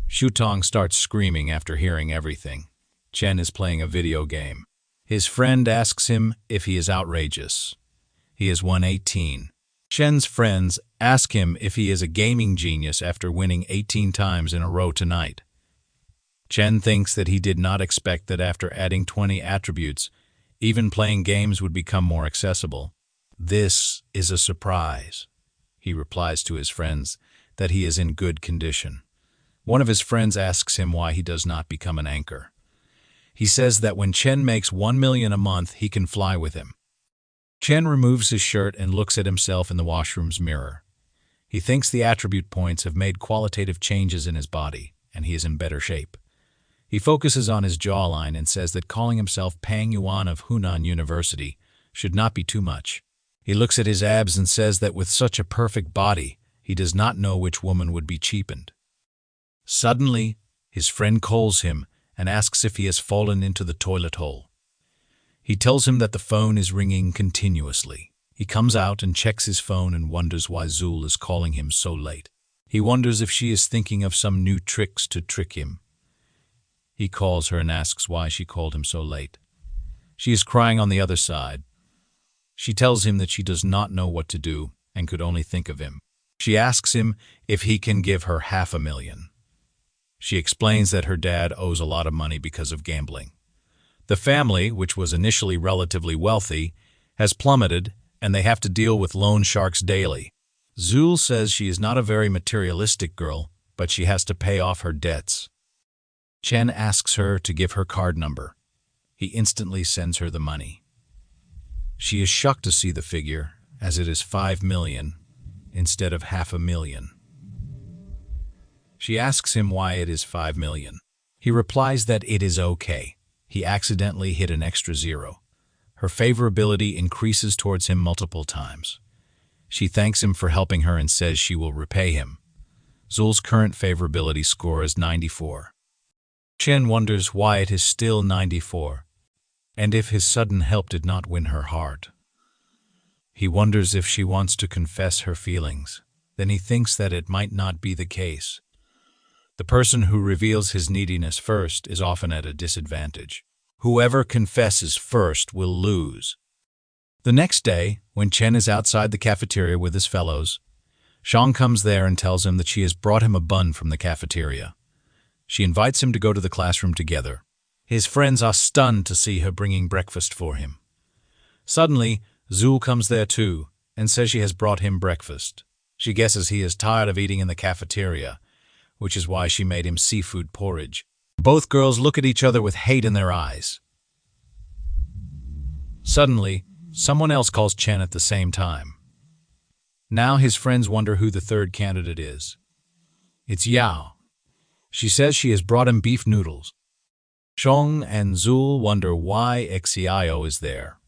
Shutong starts screaming after hearing everything. Chen is playing a video game. His friend asks him if he is outrageous. He is 118. Chen's friends ask him if he is a gaming genius after winning 18 times in a row tonight. Chen thinks that he did not expect that after adding 20 attributes, even playing games would become more accessible. This is a surprise. He replies to his friends that he is in good condition. One of his friends asks him why he does not become an anchor. He says that when Chen makes 1 million a month, he can fly with him. Chen removes his shirt and looks at himself in the washroom's mirror. He thinks the attribute points have made qualitative changes in his body, and he is in better shape. He focuses on his jawline and says that calling himself Pang Yuan of Hunan University should not be too much. He looks at his abs and says that with such a perfect body, he does not know which woman would be cheapened. Suddenly, his friend calls him and asks if he has fallen into the toilet hole. He tells him that the phone is ringing continuously. He comes out and checks his phone and wonders why Zul is calling him so late. He wonders if she is thinking of some new tricks to trick him. He calls her and asks why she called him so late. She is crying on the other side. She tells him that she does not know what to do and could only think of him. She asks him if he can give her $500,000. She explains that her dad owes a lot of money because of gambling. The family, which was initially relatively wealthy, has plummeted, and they have to deal with loan sharks daily. Zul says she is not a very materialistic girl, but she has to pay off her debts. Chen asks her to give her card number. He instantly sends her the money. She is shocked to see the figure, as it is 5 million instead of $500,000. She asks him why it is 5 million. He replies that it is okay. He accidentally hit an extra zero. Her favorability increases towards him multiple times. She thanks him for helping her and says she will repay him. Zul's current favorability score is 94. Chen wonders why it is still 94, and if his sudden help did not win her heart. He wonders if she wants to confess her feelings. Then he thinks that it might not be the case. The person who reveals his neediness first is often at a disadvantage. Whoever confesses first will lose. The next day, when Chen is outside the cafeteria with his fellows, Shang comes there and tells him that she has brought him a bun from the cafeteria. She invites him to go to the classroom together. His friends are stunned to see her bringing breakfast for him. Suddenly, Zul comes there too and says she has brought him breakfast. She guesses he is tired of eating in the cafeteria, which is why she made him seafood porridge. Both girls look at each other with hate in their eyes. Suddenly, someone else calls Chen at the same time. Now his friends wonder who the third candidate is. It's Yao. She says she has brought him beef noodles. Shong and Zul wonder why Xiao is there.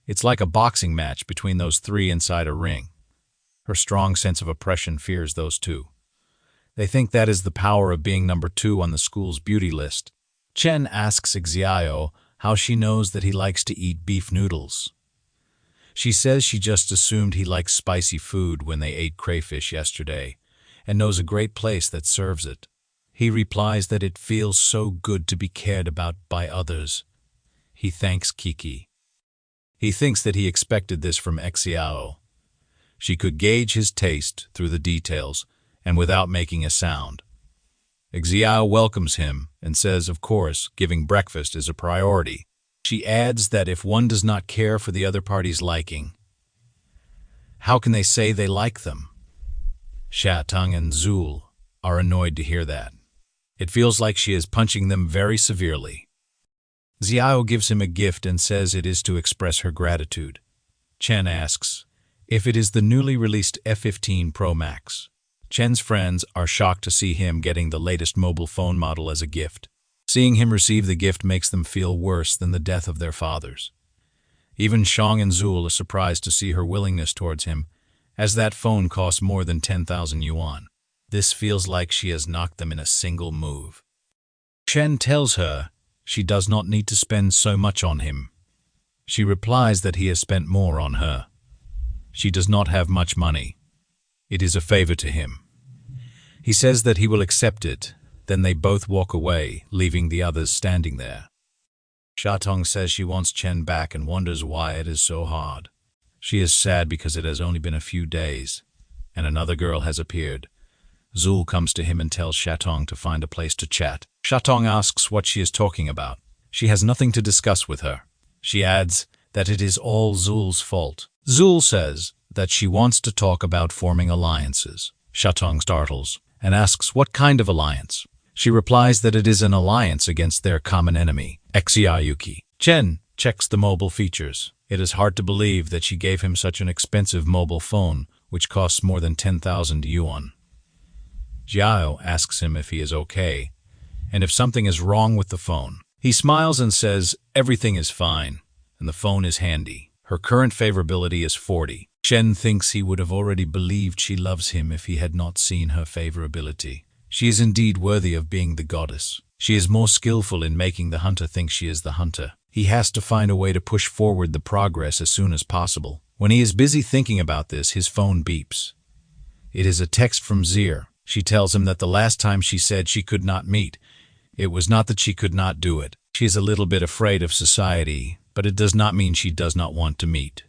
It's like a boxing match between those three inside a ring. Her strong sense of oppression fears those two. They think that is the power of being number 2 on the school's beauty list. Chen asks Xiao how she knows that he likes to eat beef noodles. She says she just assumed he likes spicy food when they ate crayfish yesterday, and knows a great place that serves it. He replies that it feels so good to be cared about by others. He thanks Kiki. He thinks that he expected this from Xiao. She could gauge his taste through the details, and without making a sound. Xiao welcomes him and says, of course, giving breakfast is a priority. She adds that if one does not care for the other party's liking, how can they say they like them? Shutong and Zul are annoyed to hear that. It feels like she is punching them very severely. Xiao gives him a gift and says it is to express her gratitude. Chen asks if it is the newly released F15 Pro Max. Chen's friends are shocked to see him getting the latest mobile phone model as a gift. Seeing him receive the gift makes them feel worse than the death of their fathers. Even Shang and Zul are surprised to see her willingness towards him, as that phone costs more than 10,000 yuan. This feels like she has knocked them in a single move. Chen tells her she does not need to spend so much on him. She replies that he has spent more on her. She does not have much money. It is a favor to him. He says that he will accept it. Then they both walk away, leaving the others standing there. Shutong says she wants Chen back and wonders why it is so hard. She is sad because it has only been a few days, and another girl has appeared. Zul comes to him and tells Shutong to find a place to chat. Shutong asks what she is talking about. She has nothing to discuss with her. She adds that it is all Zul's fault. Zul says that she wants to talk about forming alliances. Shutong startles and asks what kind of alliance. She replies that it is an alliance against their common enemy, Xiao. Chen checks the mobile features. It is hard to believe that she gave him such an expensive mobile phone which costs more than 10,000 yuan. Jiao asks him if he is okay, and if something is wrong with the phone. He smiles and says everything is fine, and the phone is handy. Her current favorability is 40. Chen thinks he would have already believed she loves him if he had not seen her favorability. She is indeed worthy of being the goddess. She is more skillful in making the hunter think she is the hunter. He has to find a way to push forward the progress as soon as possible. When he is busy thinking about this, his phone beeps. It is a text from Zir. She tells him that the last time she said she could not meet, it was not that she could not do it. She is a little bit afraid of society, but it does not mean she does not want to meet.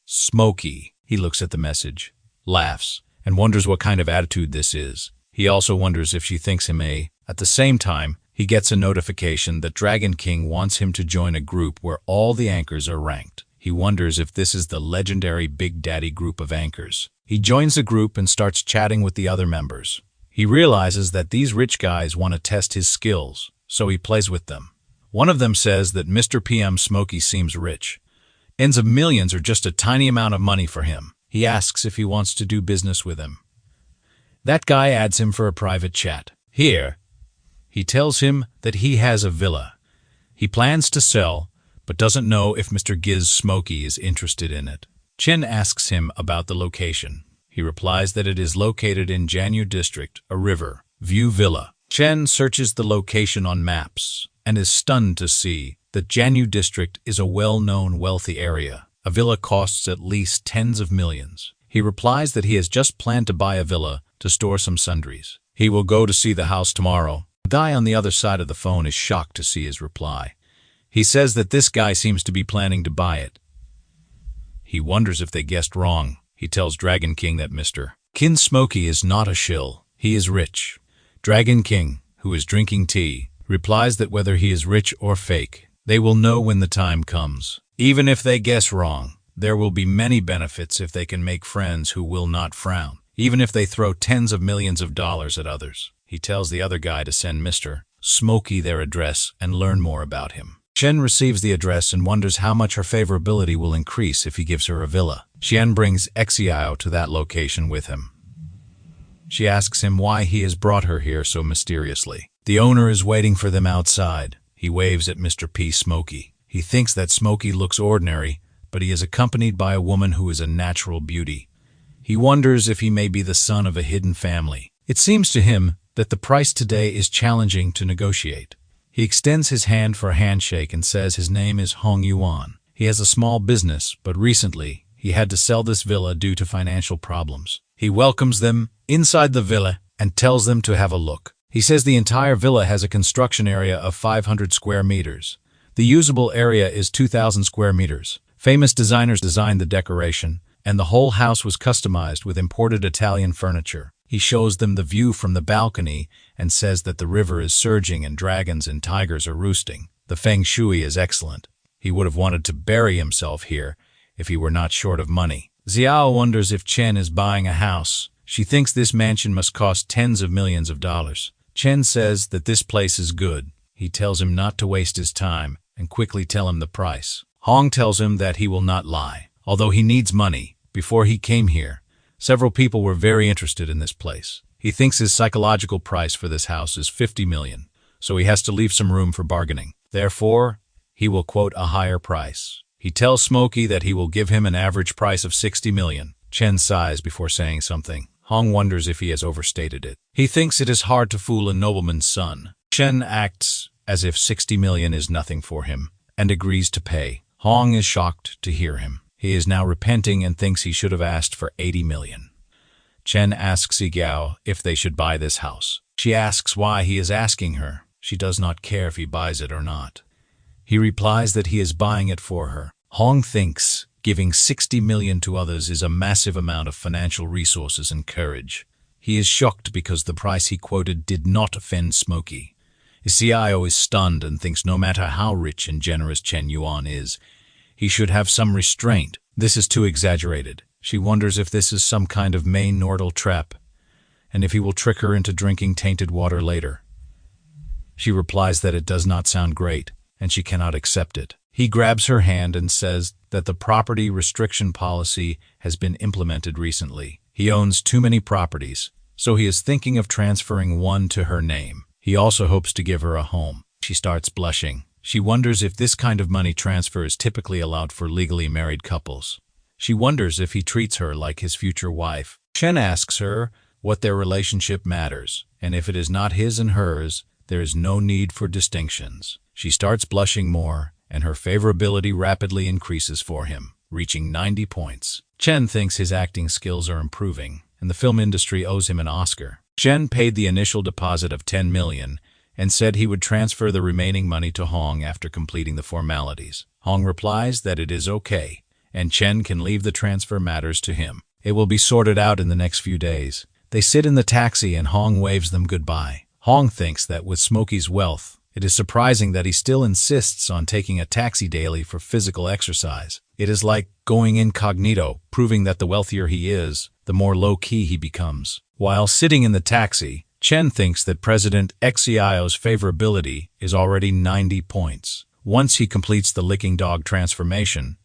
Smokey. He looks at the message, laughs, and wonders what kind of attitude this is. He also wonders if she thinks him a. At the same time, he gets a notification that Dragon King wants him to join a group where all the anchors are ranked. He wonders if this is the legendary Big Daddy group of anchors. He joins the group and starts chatting with the other members. He realizes that these rich guys want to test his skills, so he plays with them. One of them says that Mr. PM Smokey seems rich. Ends of millions are just a tiny amount of money for him. He asks if he wants to do business with him. That guy adds him for a private chat. Here, he tells him that he has a villa. He plans to sell, but doesn't know if Mr. Giz Smokey is interested in it. Chen asks him about the location. He replies that it is located in Jianyu District, a river, View Villa. Chen searches the location on maps and is stunned to see that Jianyu District is a well-known wealthy area. A villa costs at least tens of millions. He replies that he has just planned to buy a villa to store some sundries. He will go to see the house tomorrow. The guy on the other side of the phone is shocked to see his reply. He says that this guy seems to be planning to buy it. He wonders if they guessed wrong. He tells Dragon King that Mr. Kin Smokey is not a shill. He is rich. Dragon King, who is drinking tea, replies that whether he is rich or fake, they will know when the time comes. Even if they guess wrong, there will be many benefits if they can make friends who will not frown, even if they throw tens of millions of dollars at others. He tells the other guy to send Mr. Smokey their address and learn more about him. Chen receives the address and wonders how much her favorability will increase if he gives her a villa. Xian brings Xiao to that location with him. She asks him why he has brought her here so mysteriously. The owner is waiting for them outside. He waves at Mr. P. Smokey. He thinks that Smokey looks ordinary, but he is accompanied by a woman who is a natural beauty. He wonders if he may be the son of a hidden family. It seems to him that the price today is challenging to negotiate. He extends his hand for a handshake and says his name is Chen Yuan. He has a small business, but recently he had to sell this villa due to financial problems. He welcomes them inside the villa and tells them to have a look. He says the entire villa has a construction area of 500 square meters. The usable area is 2,000 square meters. Famous designers designed the decoration, and the whole house was customized with imported Italian furniture. He shows them the view from the balcony and says that the river is surging and dragons and tigers are roosting. The feng shui is excellent. He would have wanted to bury himself here if he were not short of money. Xiao wonders if Chen is buying a house. She thinks this mansion must cost tens of millions of dollars. Chen says that this place is good. He tells him not to waste his time and quickly tell him the price. Hong tells him that he will not lie. Although he needs money, before he came here, several people were very interested in this place. He thinks his psychological price for this house is 50 million, so he has to leave some room for bargaining. Therefore, he will quote a higher price. He tells Smokey that he will give him an average price of 60 million. Chen sighs before saying something. Hong wonders if he has overstated it. He thinks it is hard to fool a nobleman's son. Chen acts as if 60 million is nothing for him and agrees to pay. Hong is shocked to hear him. He is now repenting and thinks he should have asked for 80 million. Chen asks Yigao if they should buy this house. She asks why he is asking her. She does not care if he buys it or not. He replies that he is buying it for her. Hong thinks giving 60 million to others is a massive amount of financial resources and courage. He is shocked because the price he quoted did not offend Smokey. Xiao is stunned and thinks no matter how rich and generous Chen Yuan is, he should have some restraint. This is too exaggerated. She wonders if this is some kind of main nordal trap, and if he will trick her into drinking tainted water later. She replies that it does not sound great, and she cannot accept it. He grabs her hand and says that the property restriction policy has been implemented recently. He owns too many properties, so he is thinking of transferring one to her name. He also hopes to give her a home. She starts blushing. She wonders if this kind of money transfer is typically allowed for legally married couples. She wonders if he treats her like his future wife. Chen asks her what their relationship matters, and if it is not his and hers, there is no need for distinctions. She starts blushing more, and her favorability rapidly increases for him, reaching 90 points. Chen thinks his acting skills are improving, and the film industry owes him an Oscar. Chen paid the initial deposit of 10 million and said he would transfer the remaining money to Hong after completing the formalities. Hong replies that it is okay, and Chen can leave the transfer matters to him. It will be sorted out in the next few days. They sit in the taxi and Hong waves them goodbye. Hong thinks that with Smokey's wealth, it is surprising that he still insists on taking a taxi daily for physical exercise. It is like going incognito, proving that the wealthier he is, the more low-key he becomes. While sitting in the taxi, Chen thinks that President Xiao's favorability is already 90 points. Once he completes the licking dog transformation,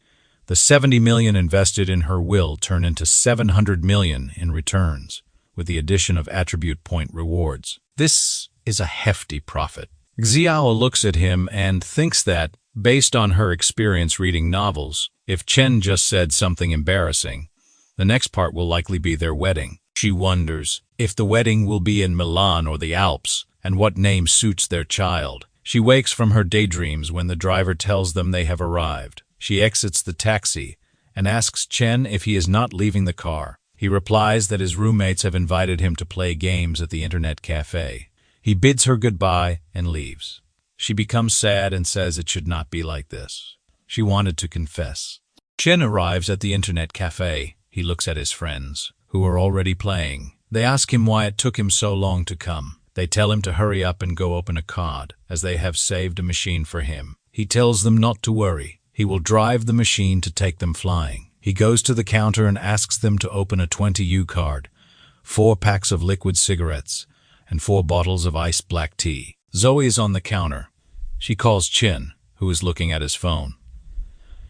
the 70 million invested in her will turn into 700 million in returns, with the addition of attribute point rewards. This is a hefty profit. Xiao looks at him and thinks that, based on her experience reading novels, if Chen just said something embarrassing, the next part will likely be their wedding. She wonders if the wedding will be in Milan or the Alps, and what name suits their child. She wakes from her daydreams when the driver tells them they have arrived. She exits the taxi and asks Chen if he is not leaving the car. He replies that his roommates have invited him to play games at the internet cafe. He bids her goodbye and leaves. She becomes sad and says it should not be like this. She wanted to confess. Chen arrives at the internet cafe. He looks at his friends, who are already playing. They ask him why it took him so long to come. They tell him to hurry up and go open a card, as they have saved a machine for him. He tells them not to worry. He will drive the machine to take them flying. He goes to the counter and asks them to open a 20U card, 4 packs of liquid cigarettes, and 4 bottles of iced black tea. Zoe is on the counter. She calls Chen, who is looking at his phone.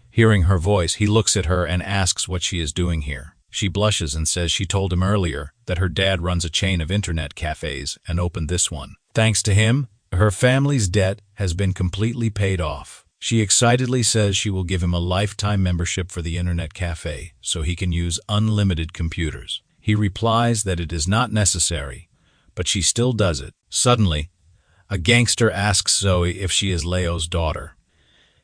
Hearing her voice, he looks at her and asks what she is doing here. She blushes and says she told him earlier that her dad runs a chain of internet cafes and opened this one. Thanks to him, her family's debt has been completely paid off. She excitedly says she will give him a lifetime membership for the internet cafe so he can use unlimited computers. He replies that it is not necessary, but she still does it. Suddenly, a gangster asks Zoe if she is Leo's daughter.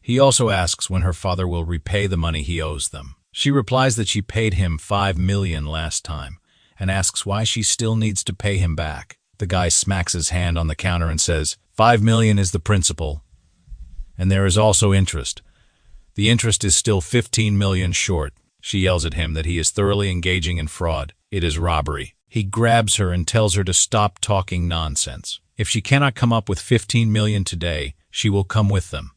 He also asks when her father will repay the money he owes them. She replies that she paid him 5 million last time and asks why she still needs to pay him back. The guy smacks his hand on the counter and says, 5 million is the principal, and there is also interest. The interest is still 15 million short. She yells at him that he is thoroughly engaging in fraud. It is robbery. He grabs her and tells her to stop talking nonsense. If she cannot come up with 15 million today, she will come with them.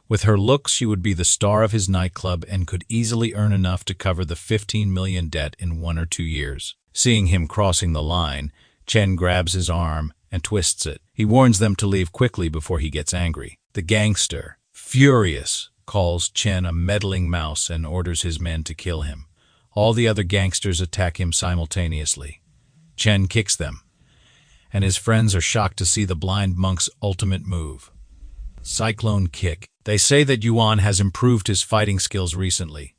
With her looks, she would be the star of his nightclub and could easily earn enough to cover the 15 million debt in 1 or 2 years. Seeing him crossing the line, Chen grabs his arm and twists it. He warns them to leave quickly before he gets angry. The gangster, furious, calls Chen a meddling mouse and orders his men to kill him. All the other gangsters attack him simultaneously. Chen kicks them, and his friends are shocked to see the blind monk's ultimate move. Cyclone kick. They say that Yuan has improved his fighting skills recently.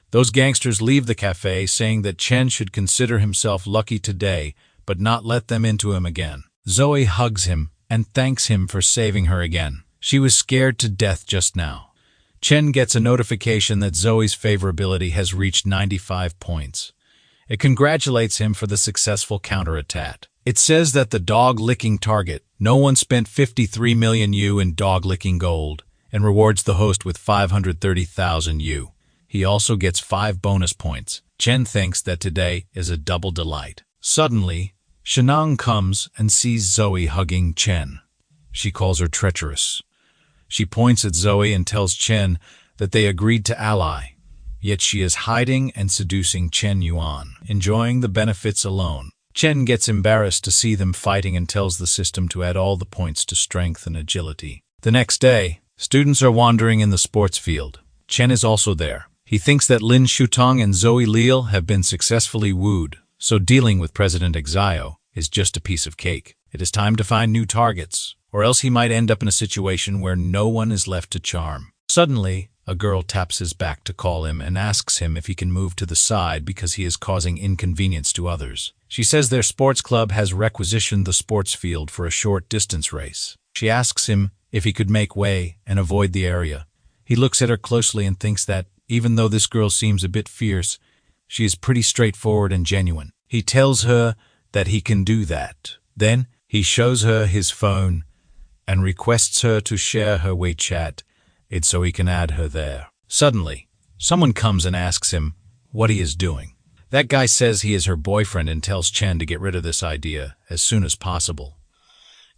Those gangsters leave the cafe saying that Chen should consider himself lucky today, but not let them into him again. Zoe hugs him and thanks him for saving her again. She was scared to death just now. Chen gets a notification that Zoe's favorability has reached 95 points. It congratulates him for the successful counterattack. It says that the dog-licking target, no one spent 53 million U in dog-licking gold, and rewards the host with 530,000 U. He also gets 5 bonus points. Chen thinks that today is a double delight. Suddenly, Shutong comes and sees Zoe hugging Chen. She calls her treacherous. She points at Zoe and tells Chen that they agreed to ally, yet she is hiding and seducing Chen Yuan, enjoying the benefits alone. Chen gets embarrassed to see them fighting and tells the system to add all the points to strength and agility. The next day, students are wandering in the sports field. Chen is also there. He thinks that Lin Shutong and Zoe Leal have been successfully wooed, So dealing with President Exio is just a piece of cake. It is time to find new targets, or else he might end up in a situation where no one is left to charm. Suddenly, a girl taps his back to call him and asks him if he can move to the side because he is causing inconvenience to others. She says their sports club has requisitioned the sports field for a short distance race. She asks him if he could make way and avoid the area. He looks at her closely and thinks that, even though this girl seems a bit fierce, she is pretty straightforward and genuine. He tells her that he can do that. Then, he shows her his phone and requests her to share her WeChat, so he can add her there. Suddenly, someone comes and asks him what he is doing. That guy says he is her boyfriend and tells Chen to get rid of this idea as soon as possible.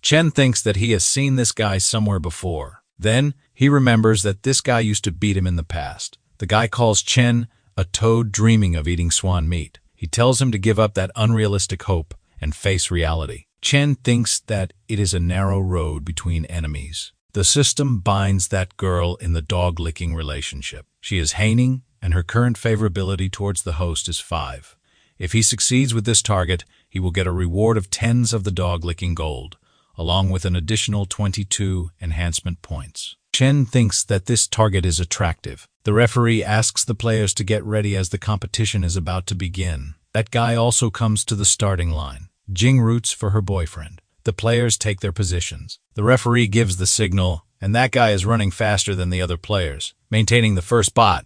Chen thinks that he has seen this guy somewhere before. Then, he remembers that this guy used to beat him in the past. The guy calls Chen a toad dreaming of eating swan meat. He tells him to give up that unrealistic hope and face reality. Chen thinks that it is a narrow road between enemies. The system binds that girl in the dog-licking relationship. She is Haining, and her current favorability towards the host is 5. If he succeeds with this target, he will get a reward of tens of the dog-licking gold, along with an additional 22 enhancement points. Chen thinks that this target is attractive. The referee asks the players to get ready as the competition is about to begin. That guy also comes to the starting line. Jing roots for her boyfriend. The players take their positions. The referee gives the signal, and that guy is running faster than the other players, maintaining the first spot.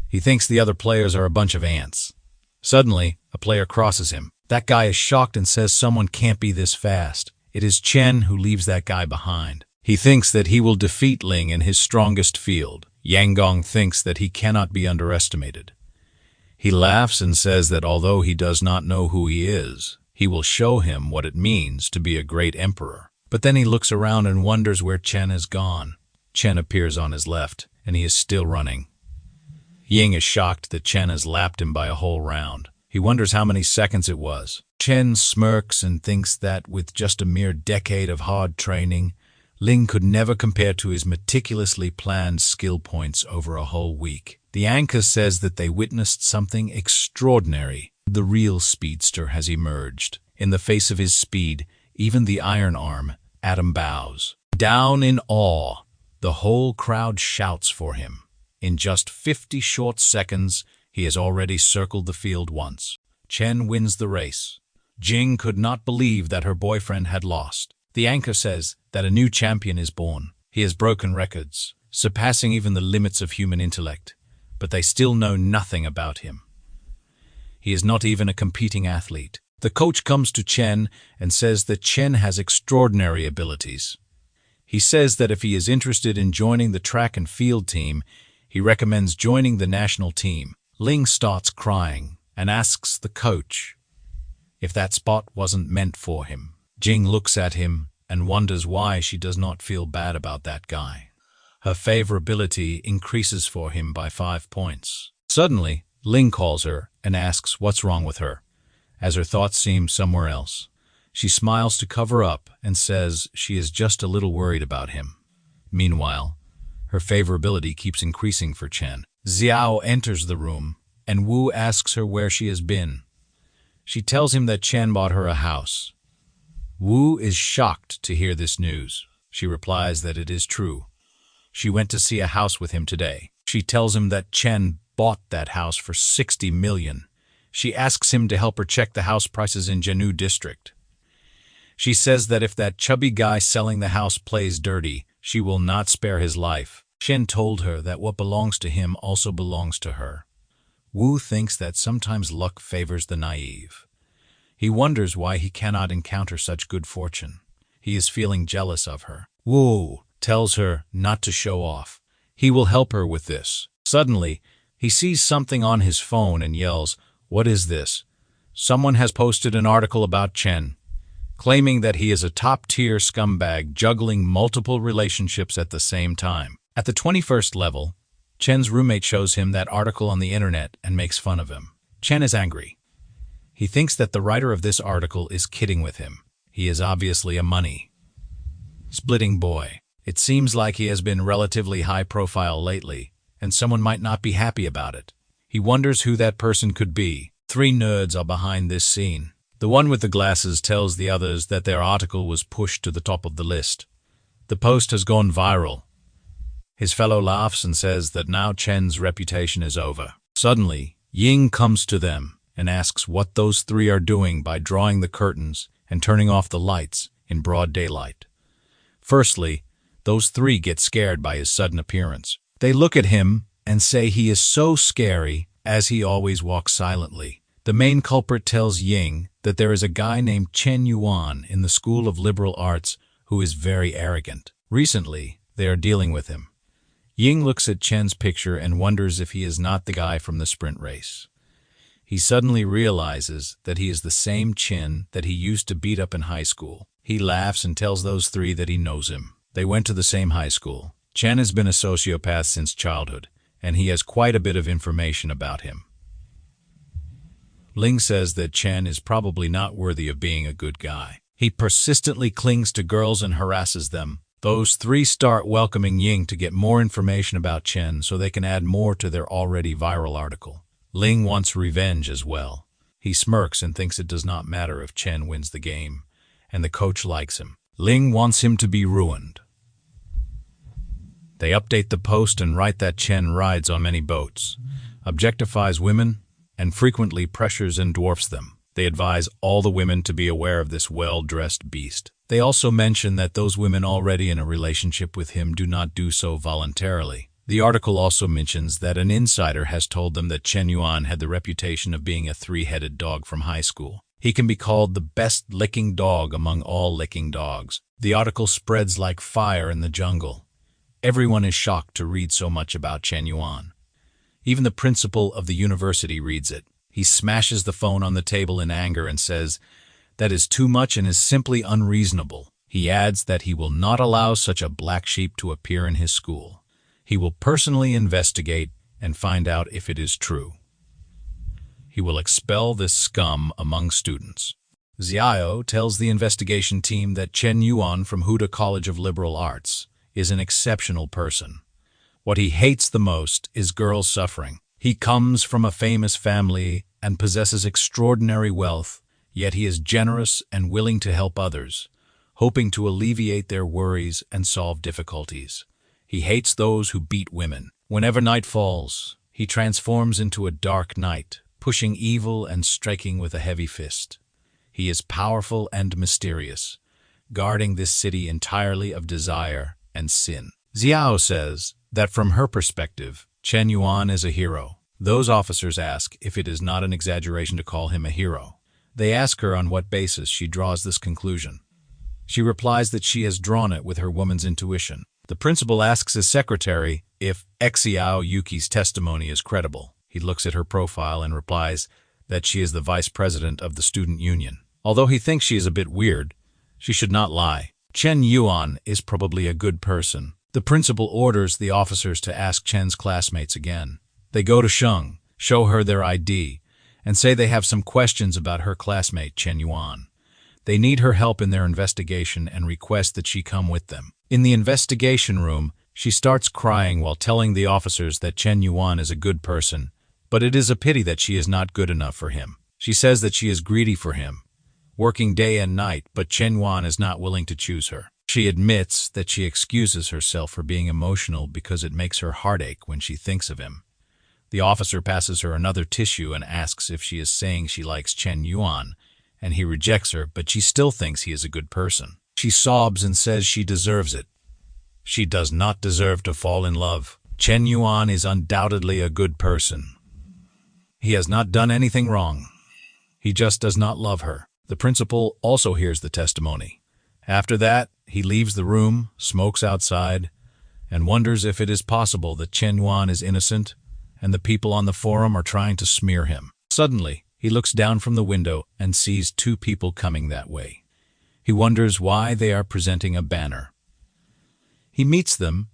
He thinks the other players are a bunch of ants. Suddenly, a player crosses him. That guy is shocked and says someone can't be this fast. It is Chen who leaves that guy behind. He thinks that he will defeat Ling in his strongest field. Yang Gong thinks that he cannot be underestimated. He laughs and says that although he does not know who he is, he will show him what it means to be a great emperor. But then he looks around and wonders where Chen has gone. Chen appears on his left, and he is still running. Ying is shocked that Chen has lapped him by a whole round. He wonders how many seconds it was. Chen smirks and thinks that with just a mere decade of hard training, Ling could never compare to his meticulously planned skill points over a whole week. The anchor says that they witnessed something extraordinary. The real speedster has emerged. In the face of his speed, even the iron arm, Adam bows. Down in awe, the whole crowd shouts for him. In just 50 short seconds, he has already circled the field once. Chen wins the race. Jing could not believe that her boyfriend had lost. The anchor says that a new champion is born. He has broken records, surpassing even the limits of human intellect, but they still know nothing about him. He is not even a competing athlete. The coach comes to Chen and says that Chen has extraordinary abilities. He says that if he is interested in joining the track and field team, he recommends joining the national team. Ling starts crying and asks the coach if that spot wasn't meant for him. Jing looks at him and wonders why she does not feel bad about that guy. Her favorability increases for him by 5 points. Suddenly, Ling calls her and asks what's wrong with her, as her thoughts seem somewhere else. She smiles to cover up and says she is just a little worried about him. Meanwhile, her favorability keeps increasing for Chen. Xiao enters the room, and Wu asks her where she has been. She tells him that Chen bought her a house. Wu is shocked to hear this news. She replies that it is true. She went to see a house with him today. She tells him that Chen bought that house for 60 million. She asks him to help her check the house prices in Jianu district. She says that if that chubby guy selling the house plays dirty, she will not spare his life. Chen told her that what belongs to him also belongs to her. Wu thinks that sometimes luck favors the naive. He wonders why he cannot encounter such good fortune. He is feeling jealous of her. Wu tells her not to show off. He will help her with this. Suddenly, he sees something on his phone and yells, "What is this?" Someone has posted an article about Chen, claiming that he is a top-tier scumbag juggling multiple relationships at the same time. At the 21st level, Chen's roommate shows him that article on the internet and makes fun of him. Chen is angry. He thinks that the writer of this article is kidding with him. He is obviously a money-splitting boy. It seems like he has been relatively high-profile lately, and someone might not be happy about it. He wonders who that person could be. 3 nerds are behind this scene. The one with the glasses tells the others that their article was pushed to the top of the list. The post has gone viral. His fellow laughs and says that now Chen's reputation is over. Suddenly, Ying comes to them and asks what those 3 are doing by drawing the curtains and turning off the lights in broad daylight. Firstly, those 3 get scared by his sudden appearance. They look at him and say he is so scary, as he always walks silently. The main culprit tells Ying that there is a guy named Chen Yuan in the School of Liberal Arts who is very arrogant. Recently, they are dealing with him. Ying looks at Chen's picture and wonders if he is not the guy from the sprint race. He suddenly realizes that he is the same Chen that he used to beat up in high school. He laughs and tells those 3 that he knows him. They went to the same high school. Chen has been a sociopath since childhood, and he has quite a bit of information about him. Ling says that Chen is probably not worthy of being a good guy. He persistently clings to girls and harasses them. Those 3 start welcoming Ying to get more information about Chen so they can add more to their already viral article. Ling wants revenge as well. He smirks and thinks it does not matter if Chen wins the game, and the coach likes him. Ling wants him to be ruined. They update the post and write that Chen rides on many boats, objectifies women, and frequently pressures and dwarfs them. They advise all the women to be aware of this well-dressed beast. They also mention that those women already in a relationship with him do not do so voluntarily. The article also mentions that an insider has told them that Chen Yuan had the reputation of being a 3-headed dog from high school. He can be called the best licking dog among all licking dogs. The article spreads like fire in the jungle. Everyone is shocked to read so much about Chen Yuan. Even the principal of the university reads it. He smashes the phone on the table in anger and says, "That is too much and is simply unreasonable." He adds that he will not allow such a black sheep to appear in his school. He will personally investigate and find out if it is true. He will expel this scum among students. Xiao tells the investigation team that Chen Yuan from Huda College of Liberal Arts is an exceptional person. What he hates the most is girls suffering. He comes from a famous family and possesses extraordinary wealth, yet he is generous and willing to help others, hoping to alleviate their worries and solve difficulties. He hates those who beat women. Whenever night falls, he transforms into a dark knight, pushing evil and striking with a heavy fist. He is powerful and mysterious, guarding this city entirely of desire and sin. Xiao says that from her perspective, Chen Yuan is a hero. Those officers ask if it is not an exaggeration to call him a hero. They ask her on what basis she draws this conclusion. She replies that she has drawn it with her woman's intuition. The principal asks his secretary if Xiao Yuki's testimony is credible. He looks at her profile and replies that she is the vice president of the student union. Although he thinks she is a bit weird, she should not lie. Chen Yuan is probably a good person. The principal orders the officers to ask Chen's classmates again. They go to Sheng, show her their ID, and say they have some questions about her classmate Chen Yuan. They need her help in their investigation and request that she come with them. In the investigation room, she starts crying while telling the officers that Chen Yuan is a good person, but it is a pity that she is not good enough for him. She says that she is greedy for him, working day and night, but Chen Yuan is not willing to choose her. She admits that she excuses herself for being emotional because it makes her heart ache when she thinks of him. The officer passes her another tissue and asks if she is saying she likes Chen Yuan, and he rejects her, but she still thinks he is a good person. She sobs and says she deserves it. She does not deserve to fall in love. Chen Yuan is undoubtedly a good person. He has not done anything wrong. He just does not love her. The principal also hears the testimony. After that, he leaves the room, smokes outside, and wonders if it is possible that Chen Yuan is innocent and the people on the forum are trying to smear him. Suddenly, he looks down from the window and sees 2 people coming that way. He wonders why they are presenting a banner. He meets them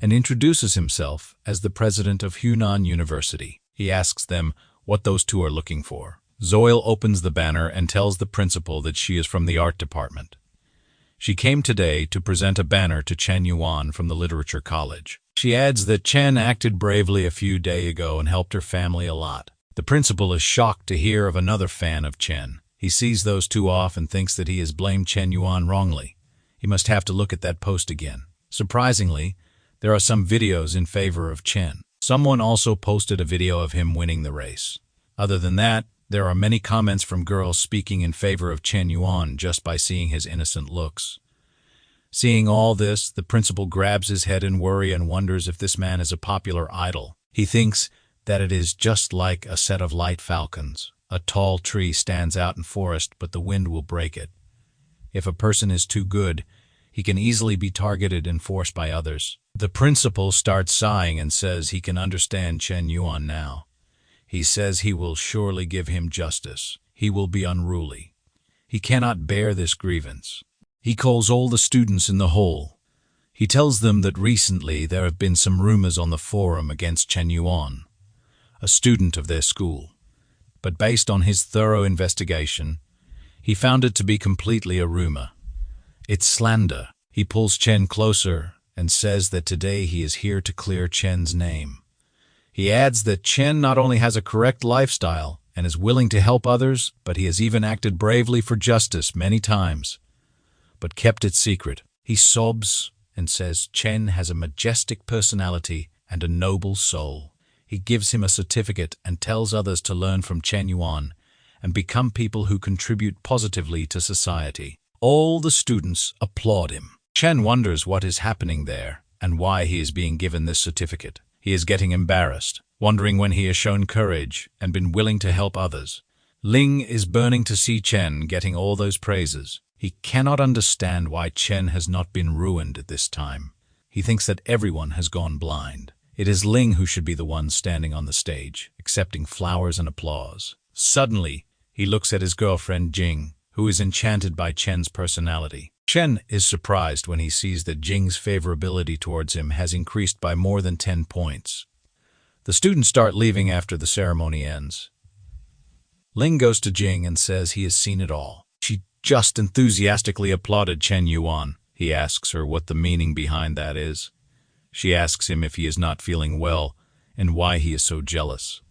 and introduces himself as the president of Hunan University. He asks them what those 2 are looking for. Zoil opens the banner and tells the principal that she is from the art department. She came today to present a banner to Chen Yuan from the literature college. She adds that Chen acted bravely a few days ago and helped her family a lot. The principal is shocked to hear of another fan of Chen. He sees those two off and thinks that he has blamed Chen Yuan wrongly. He must have to look at that post again. Surprisingly, there are some videos in favor of Chen. Someone also posted a video of him winning the race. Other than that, there are many comments from girls speaking in favor of Chen Yuan just by seeing his innocent looks. Seeing all this, the principal grabs his head in worry and wonders if this man is a popular idol. He thinks that it is just like a set of light falcons. A tall tree stands out in forest, but the wind will break it. If a person is too good, he can easily be targeted and forced by others. The principal starts sighing and says he can understand Chen Yuan now. He says he will surely give him justice. He will be unruly. He cannot bear this grievance. He calls all the students in the hall. He tells them that recently there have been some rumors on the forum against Chen Yuan, a student of their school. But based on his thorough investigation, he found it to be completely a rumor. It's slander. He pulls Chen closer and says that today he is here to clear Chen's name. He adds that Chen not only has a correct lifestyle and is willing to help others, but he has even acted bravely for justice many times, but kept it secret. He sobs and says Chen has a majestic personality and a noble soul. He gives him a certificate and tells others to learn from Chen Yuan and become people who contribute positively to society. All the students applaud him. Chen wonders what is happening there and why he is being given this certificate. He is getting embarrassed, wondering when he has shown courage and been willing to help others. Ling is burning to see Chen getting all those praises. He cannot understand why Chen has not been ruined at this time. He thinks that everyone has gone blind. It is Ling who should be the one standing on the stage, accepting flowers and applause. Suddenly, he looks at his girlfriend Jing, who is enchanted by Chen's personality. Chen is surprised when he sees that Jing's favorability towards him has increased by more than 10 points. The students start leaving after the ceremony ends. Ling goes to Jing and says he has seen it all. She just enthusiastically applauded Chen Yuan. He asks her what the meaning behind that is. She asks him if he is not feeling well and why he is so jealous.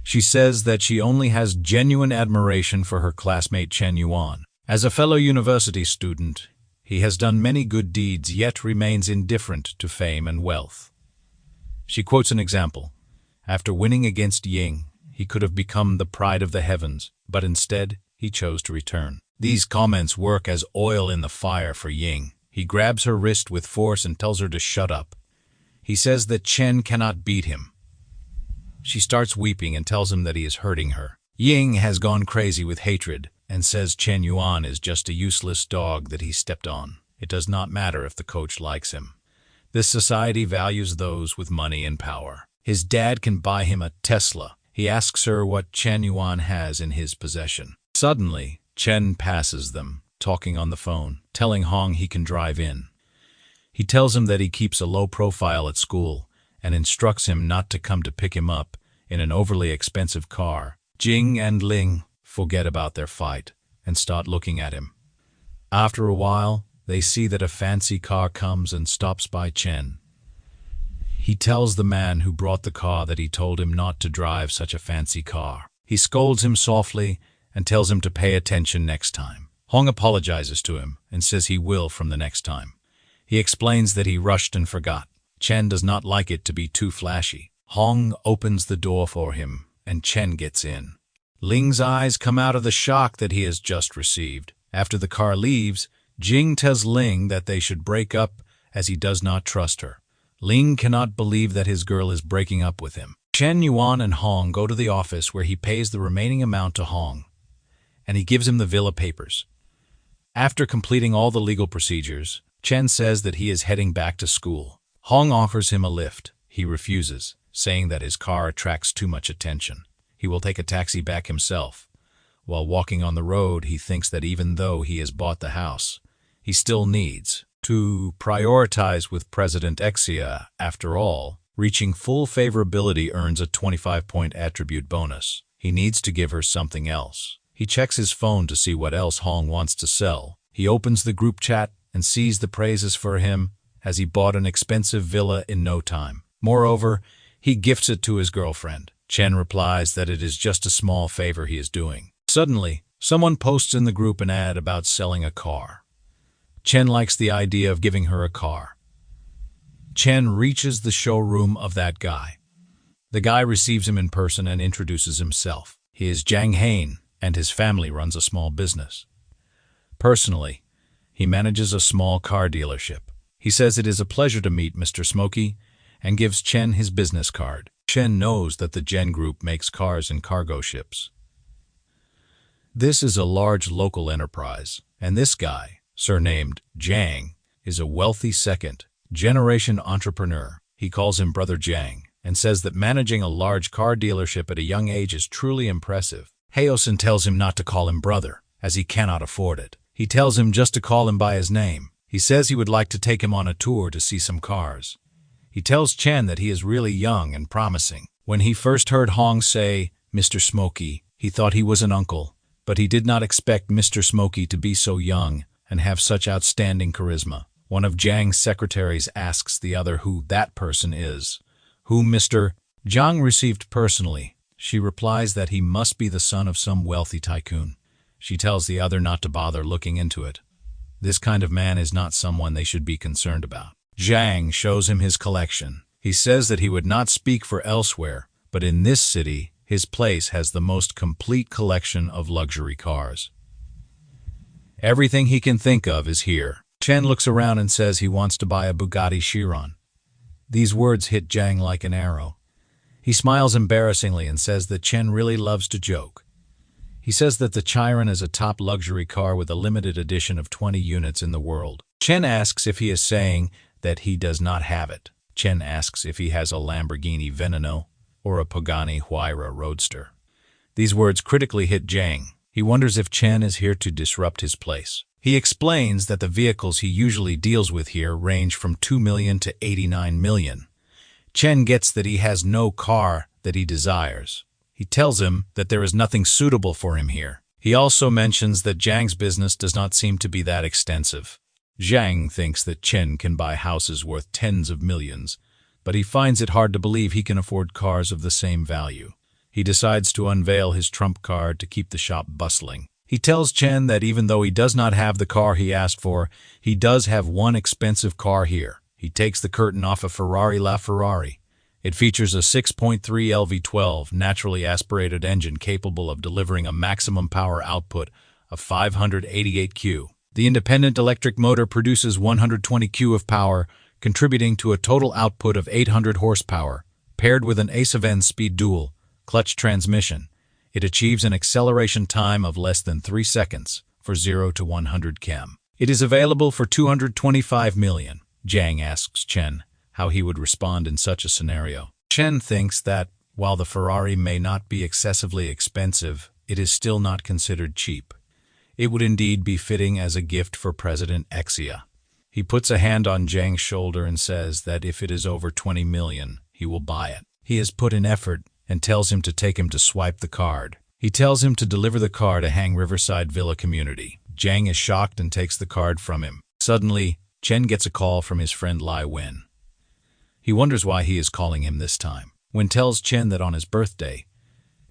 She says that she only has genuine admiration for her classmate Chen Yuan. As a fellow university student, he has done many good deeds yet remains indifferent to fame and wealth. She quotes an example. After winning against Ying, he could have become the pride of the heavens, but instead he chose to return. These comments work as oil in the fire for Ying. He grabs her wrist with force and tells her to shut up. He says that Chen cannot beat him. She starts weeping and tells him that he is hurting her. Ying has gone crazy with hatred and says Chen Yuan is just a useless dog that he stepped on. It does not matter if the coach likes him. This society values those with money and power. His dad can buy him a Tesla. He asks her what Chen Yuan has in his possession. Suddenly, Chen passes them, talking on the phone, telling Hong he can drive in. He tells him that he keeps a low profile at school and instructs him not to come to pick him up in an overly expensive car. Jing and Ling forget about their fight and start looking at him. After a while, they see that a fancy car comes and stops by Chen. He tells the man who brought the car that he told him not to drive such a fancy car. He scolds him softly and tells him to pay attention next time. Hong apologizes to him and says he will from the next time. He explains that he rushed and forgot. Chen does not like it to be too flashy. Hong opens the door for him and Chen gets in. Ling's eyes come out of the shock that he has just received. After the car leaves, Jing tells Ling that they should break up as he does not trust her. Ling cannot believe that his girl is breaking up with him. Chen Yuan and Hong go to the office where he pays the remaining amount to Hong, and he gives him the villa papers. After completing all the legal procedures, Chen says that he is heading back to school. Hong offers him a lift. He refuses, saying that his car attracts too much attention. He will take a taxi back himself. While walking on the road, he thinks that even though he has bought the house, he still needs to prioritize with President Xia. After all, reaching full favorability earns a 25-point attribute bonus. He needs to give her something else. He checks his phone to see what else Hong wants to sell. He opens the group chat and sees the praises for him as he bought an expensive villa in no time. Moreover, he gifts it to his girlfriend. Chen replies that it is just a small favor he is doing. Suddenly, someone posts in the group an ad about selling a car. Chen likes the idea of giving her a car. Chen reaches the showroom of that guy. The guy receives him in person and introduces himself. He is Jiang Hain, and his family runs a small business. Personally, he manages a small car dealership. He says it is a pleasure to meet Mr. Smokey and gives Chen his business card. Chen knows that the Gen Group makes cars and cargo ships. This is a large local enterprise, and this guy, surnamed Jiang, is a wealthy second-generation entrepreneur. He calls him Brother Jiang and says that managing a large car dealership at a young age is truly impressive. Haosen tells him not to call him brother, as he cannot afford it. He tells him just to call him by his name. He says he would like to take him on a tour to see some cars. He tells Chen that he is really young and promising. When he first heard Hong say, Mr. Smokey, he thought he was an uncle, but he did not expect Mr. Smokey to be so young and have such outstanding charisma. One of Jiang's secretaries asks the other who that person is, whom Mr. Jiang received personally. She replies that he must be the son of some wealthy tycoon. She tells the other not to bother looking into it. This kind of man is not someone they should be concerned about. Jiang shows him his collection. He says that he would not speak for elsewhere, but in this city, his place has the most complete collection of luxury cars. Everything he can think of is here. Chen looks around and says he wants to buy a Bugatti Chiron. These words hit Jiang like an arrow. He smiles embarrassingly and says that Chen really loves to joke. He says that the Chiron is a top luxury car with a limited edition of 20 units in the world. Chen asks if he is saying that he does not have it. Chen asks if he has a Lamborghini Veneno or a Pagani Huayra Roadster. These words critically hit Jiang. He wonders if Chen is here to disrupt his place. He explains that the vehicles he usually deals with here range from 2 million to 89 million. Chen gets that he has no car that he desires. He tells him that there is nothing suitable for him here. He also mentions that Jiang's business does not seem to be that extensive. Jiang thinks that Chen can buy houses worth tens of millions, but he finds it hard to believe he can afford cars of the same value. He decides to unveil his trump card to keep the shop bustling. He tells Chen that even though he does not have the car he asked for, he does have one expensive car here. He takes the curtain off a Ferrari LaFerrari. It features a 6.3 LV12 naturally aspirated engine capable of delivering a maximum power output of 588 Q. The independent electric motor produces 120 Q of power, contributing to a total output of 800 horsepower. Paired with an A7 speed dual clutch transmission, it achieves an acceleration time of less than 3 seconds for 0 to 100 km. It is available for 225 million. Jiang asks Chen how he would respond in such a scenario. Chen thinks that, while the Ferrari may not be excessively expensive, it is still not considered cheap. It would indeed be fitting as a gift for President Xia. He puts a hand on Jiang's shoulder and says that if it is over 20 million, he will buy it. He has put in effort and tells him to take him to swipe the card. He tells him to deliver the car to Hang Riverside Villa Community. Jiang is shocked and takes the card from him. Suddenly, Chen gets a call from his friend Lai Wen. He wonders why he is calling him this time. Wen tells Chen that on his birthday,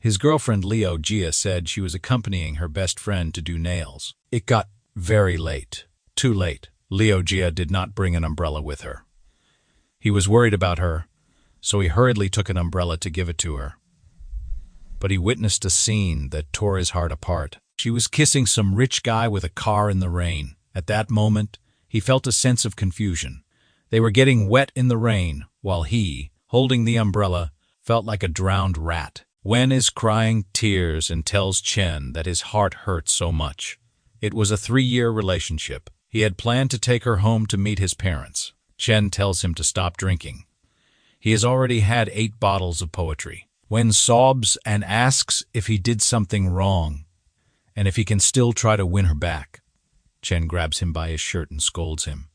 his girlfriend Liu Jia said she was accompanying her best friend to do nails. It got very late. Too late. Liu Jia did not bring an umbrella with her. He was worried about her, so he hurriedly took an umbrella to give it to her. But he witnessed a scene that tore his heart apart. She was kissing some rich guy with a car in the rain. At that moment, he felt a sense of confusion. They were getting wet in the rain, while he, holding the umbrella, felt like a drowned rat. Wen is crying tears and tells Chen that his heart hurt so much. It was a 3-year relationship. He had planned to take her home to meet his parents. Chen tells him to stop drinking. He has already had 8 bottles of poetry. Wen sobs and asks if he did something wrong, and if he can still try to win her back. Chen grabs him by his shirt and scolds him.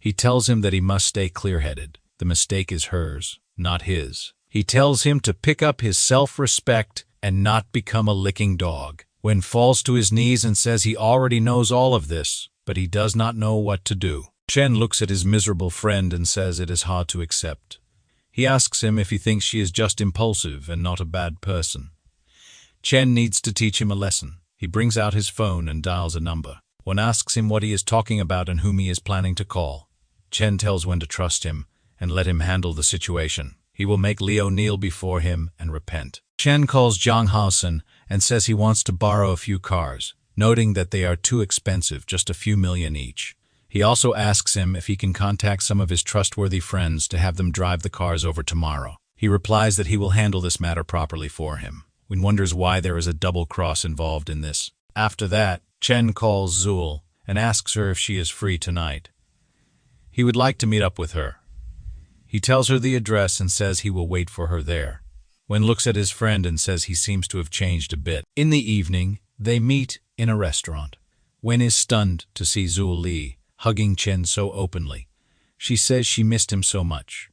He tells him that he must stay clear-headed. The mistake is hers, not his. He tells him to pick up his self-respect and not become a licking dog. Wen falls to his knees and says he already knows all of this, but he does not know what to do. Chen looks at his miserable friend and says it is hard to accept. He asks him if he thinks she is just impulsive and not a bad person. Chen needs to teach him a lesson. He brings out his phone and dials a number. Wen asks him what he is talking about and whom he is planning to call. Chen tells Wen to trust him and let him handle the situation. He will make Leo kneel before him and repent. Chen calls Zhang Haosen and says he wants to borrow a few cars, noting that they are too expensive, just a few million each. He also asks him if he can contact some of his trustworthy friends to have them drive the cars over tomorrow. He replies that he will handle this matter properly for him. Wen wonders why there is a double cross involved in this. After that, Chen calls Zul and asks her if she is free tonight. He would like to meet up with her. He tells her the address and says he will wait for her there. Wen looks at his friend and says he seems to have changed a bit. In the evening, they meet in a restaurant. Wen is stunned to see Zul Li hugging Chen so openly. She says she missed him so much.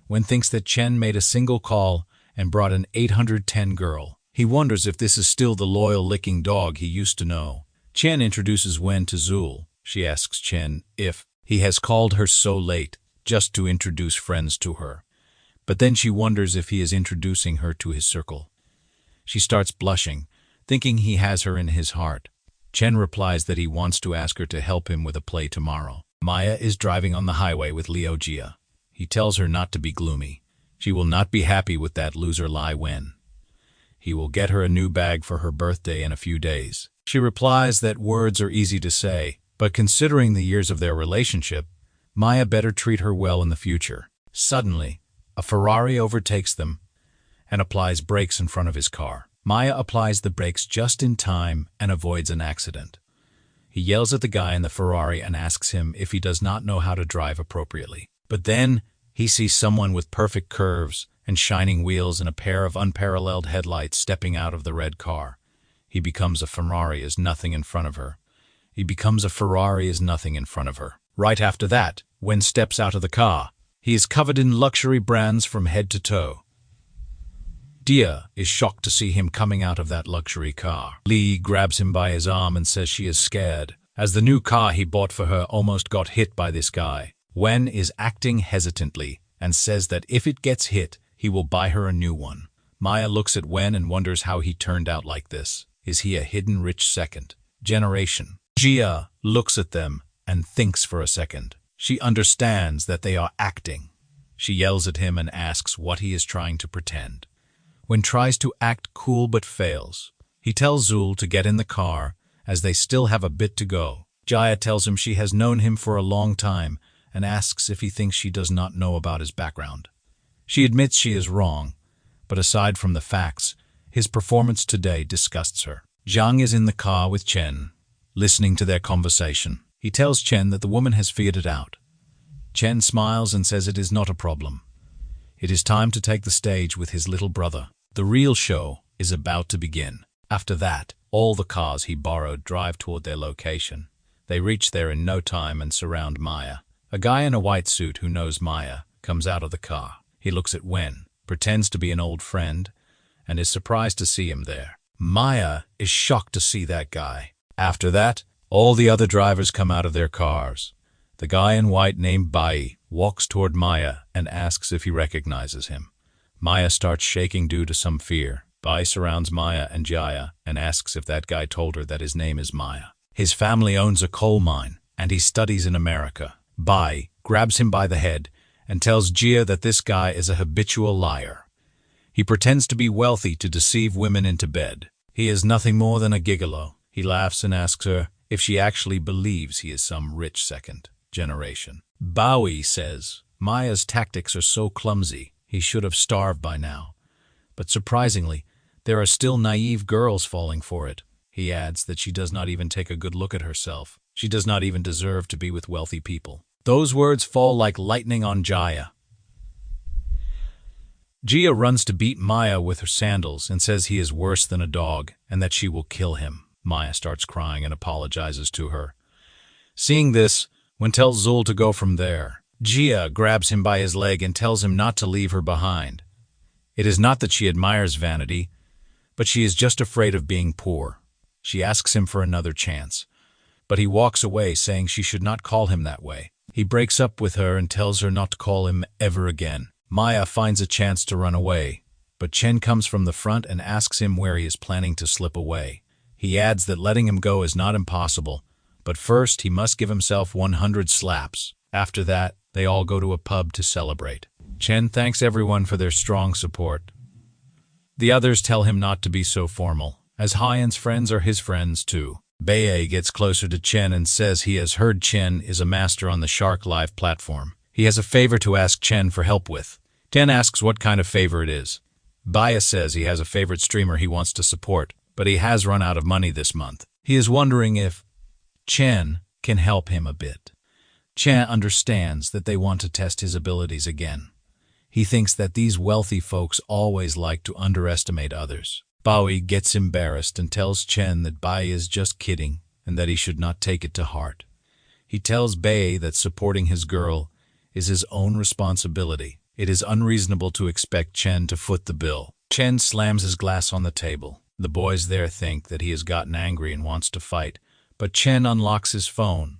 Wen thinks that Chen made a single call and brought an 810 girl. He wonders if this is still the loyal licking dog he used to know. Chen introduces Wen to Zul. She asks Chen if he has called her so late just to introduce friends to her. But then she wonders if he is introducing her to his circle. She starts blushing, thinking he has her in his heart. Chen replies that he wants to ask her to help him with a play tomorrow. Maya is driving on the highway with Liu Jia. He tells her not to be gloomy. She will not be happy with that loser Lai Wen. He will get her a new bag for her birthday in a few days. She replies that words are easy to say, but considering the years of their relationship, Maya better treat her well in the future. Suddenly, a Ferrari overtakes them and applies brakes in front of his car. Maya applies the brakes just in time and avoids an accident. He yells at the guy in the Ferrari and asks him if he does not know how to drive appropriately. But then, he sees someone with perfect curves and shining wheels and a pair of unparalleled headlights stepping out of the red car. He becomes a Ferrari as nothing in front of her. Right after that, Wen steps out of the car. He is covered in luxury brands from head to toe. Dia is shocked to see him coming out of that luxury car. Li grabs him by his arm and says she is scared, as the new car he bought for her almost got hit by this guy. Wen is acting hesitantly and says that if it gets hit, he will buy her a new one. Maya looks at Wen and wonders how he turned out like this. Is he a hidden rich second generation? Jia looks at them and thinks for a second. She understands that they are acting. She yells at him and asks what he is trying to pretend. Wen tries to act cool but fails. He tells Zul to get in the car, as they still have a bit to go. Jia tells him she has known him for a long time and asks if he thinks she does not know about his background. She admits she is wrong, but aside from the facts, his performance today disgusts her. Zhang is in the car with Chen, listening to their conversation. He tells Chen that the woman has figured it out. Chen smiles and says it is not a problem. It is time to take the stage with his little brother. The real show is about to begin. After that, all the cars he borrowed drive toward their location. They reach there in no time and surround Maya. A guy in a white suit who knows Maya comes out of the car. He looks at Wen, pretends to be an old friend, and is surprised to see him there. Maya is shocked to see that guy. After that, all the other drivers come out of their cars. The guy in white named Bai walks toward Maya and asks if he recognizes him. Maya starts shaking due to some fear. Bai surrounds Maya and Jaya and asks if that guy told her that his name is Maya. His family owns a coal mine, and he studies in America. Bai grabs him by the head and tells Jia that this guy is a habitual liar. He pretends to be wealthy to deceive women into bed. He is nothing more than a gigolo. He laughs and asks her if she actually believes he is some rich second generation. Bowie says, Maya's tactics are so clumsy, he should have starved by now. But surprisingly, there are still naive girls falling for it. He adds that she does not even take a good look at herself. She does not even deserve to be with wealthy people. Those words fall like lightning on Jaya. Jia runs to beat Maya with her sandals and says he is worse than a dog and that she will kill him. Maya starts crying and apologizes to her. Seeing this, Wen tells Zul to go from there. Jia grabs him by his leg and tells him not to leave her behind. It is not that she admires vanity, but she is just afraid of being poor. She asks him for another chance, but he walks away saying she should not call him that way. He breaks up with her and tells her not to call him ever again. Maya finds a chance to run away, but Chen comes from the front and asks him where he is planning to slip away. He adds that letting him go is not impossible, but first he must give himself 100 slaps. After that, they all go to a pub to celebrate. Chen thanks everyone for their strong support. The others tell him not to be so formal, as Hyan's friends are his friends too. Bae gets closer to Chen and says he has heard Chen is a master on the Shark Live platform. He has a favor to ask Chen for help with. Chen asks what kind of favor it is. Bae says he has a favorite streamer he wants to support, but he has run out of money this month. He is wondering if Chen can help him a bit. Chen understands that they want to test his abilities again. He thinks that these wealthy folks always like to underestimate others. Bae gets embarrassed and tells Chen that Bae is just kidding and that he should not take it to heart. He tells Bae that supporting his girl is his own responsibility. It is unreasonable to expect Chen to foot the bill. Chen slams his glass on the table. The boys there think that he has gotten angry and wants to fight, but Chen unlocks his phone.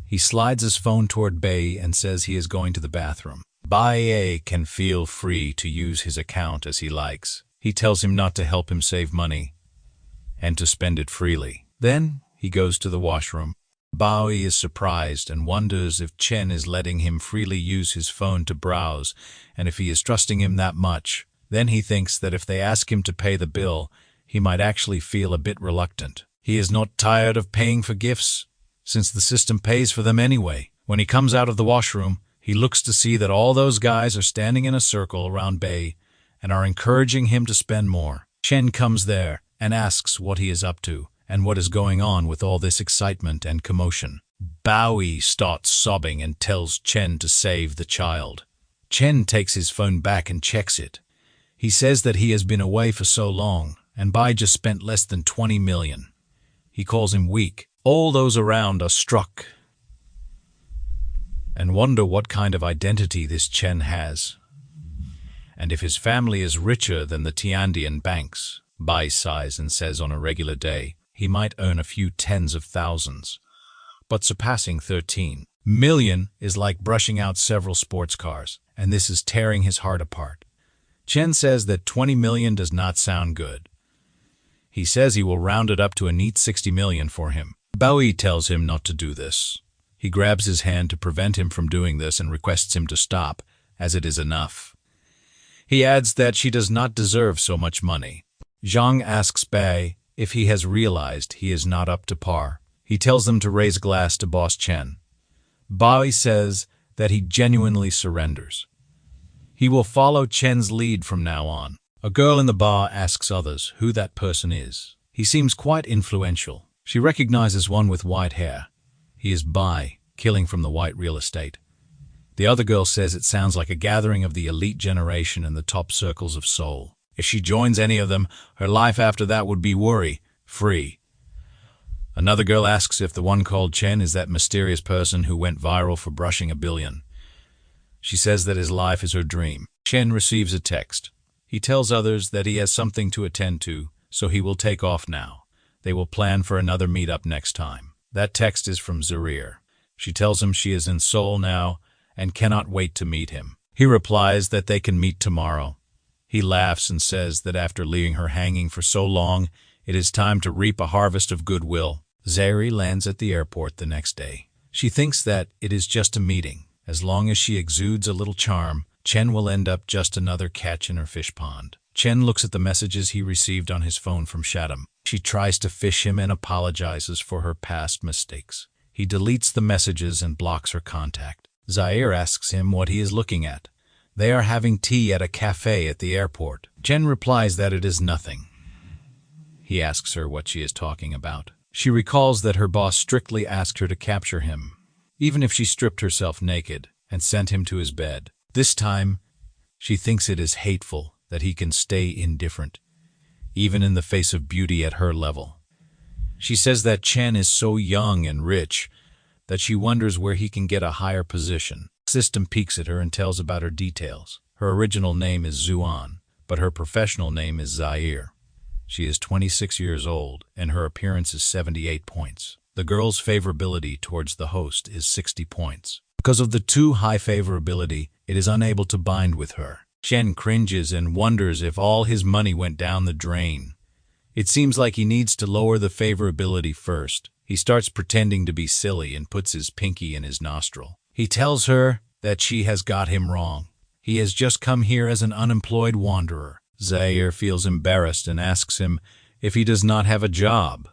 He slides his phone toward Bae and says he is going to the bathroom. Bae can feel free to use his account as he likes. He tells him not to help him save money and to spend it freely. Then he goes to the washroom. Bae is surprised and wonders if Chen is letting him freely use his phone to browse, and if he is trusting him that much. Then he thinks that if they ask him to pay the bill, he might actually feel a bit reluctant. He is not tired of paying for gifts, since the system pays for them anyway. When he comes out of the washroom, he looks to see that all those guys are standing in a circle around Bae and are encouraging him to spend more. Chen comes there and asks what he is up to and what is going on with all this excitement and commotion. Bae starts sobbing and tells Chen to save the child. Chen takes his phone back and checks it. He says that he has been away for so long and Bae just spent less than 20 million. He calls him weak. All those around are struck and wonder what kind of identity this Chen has, and if his family is richer than the Tiandian banks. Bae sighs and says on a regular day he might earn a few tens of thousands, but surpassing 13 million is like brushing out several sports cars, and this is tearing his heart apart. Chen says that 20 million does not sound good. He says he will round it up to a neat 60 million for him. Bae tells him not to do this. He grabs his hand to prevent him from doing this and requests him to stop, as it is enough. He adds that she does not deserve so much money. Zhang asks Bae if he has realized he is not up to par. He tells them to raise a glass to Boss Chen. Bae says that he genuinely surrenders. He will follow Chen's lead from now on. A girl in the bar asks others who that person is. He seems quite influential. She recognizes one with white hair. He is Bae, killing from the white real estate. The other girl says it sounds like a gathering of the elite generation in the top circles of Seoul. If she joins any of them, her life after that would be worry-free. Another girl asks if the one called Chen is that mysterious person who went viral for brushing 1 billion. She says that his life is her dream. Chen receives a text. He tells others that he has something to attend to, so he will take off now. They will plan for another meetup next time. That text is from Zarir. She tells him she is in Seoul now and cannot wait to meet him. He replies that they can meet tomorrow. He laughs and says that after leaving her hanging for so long, it is time to reap a harvest of goodwill. Zarir lands at the airport the next day. She thinks that it is just a meeting. As long as she exudes a little charm, Chen will end up just another catch in her fish pond. Chen looks at the messages he received on his phone from Shatum. She tries to fish him and apologizes for her past mistakes. He deletes the messages and blocks her contact. Zaire asks him what he is looking at. They are having tea at a cafe at the airport. Chen replies that it is nothing. He asks her what she is talking about. She recalls that her boss strictly asked her to capture him, even if she stripped herself naked and sent him to his bed. This time, she thinks it is hateful that he can stay indifferent, even in the face of beauty at her level. She says that Chen is so young and rich that she wonders where he can get a higher position. System peeks at her and tells about her details. Her original name is Zuan, but her professional name is Zaire. She is 26 years old, and her appearance is 78 points. The girl's favorability towards the host is 60 points. Because of the too high favorability, it is unable to bind with her. Chen cringes and wonders if all his money went down the drain. It seems like he needs to lower the favorability first. He starts pretending to be silly and puts his pinky in his nostril. He tells her that she has got him wrong. He has just come here as an unemployed wanderer. Zaire feels embarrassed and asks him if he does not have a job.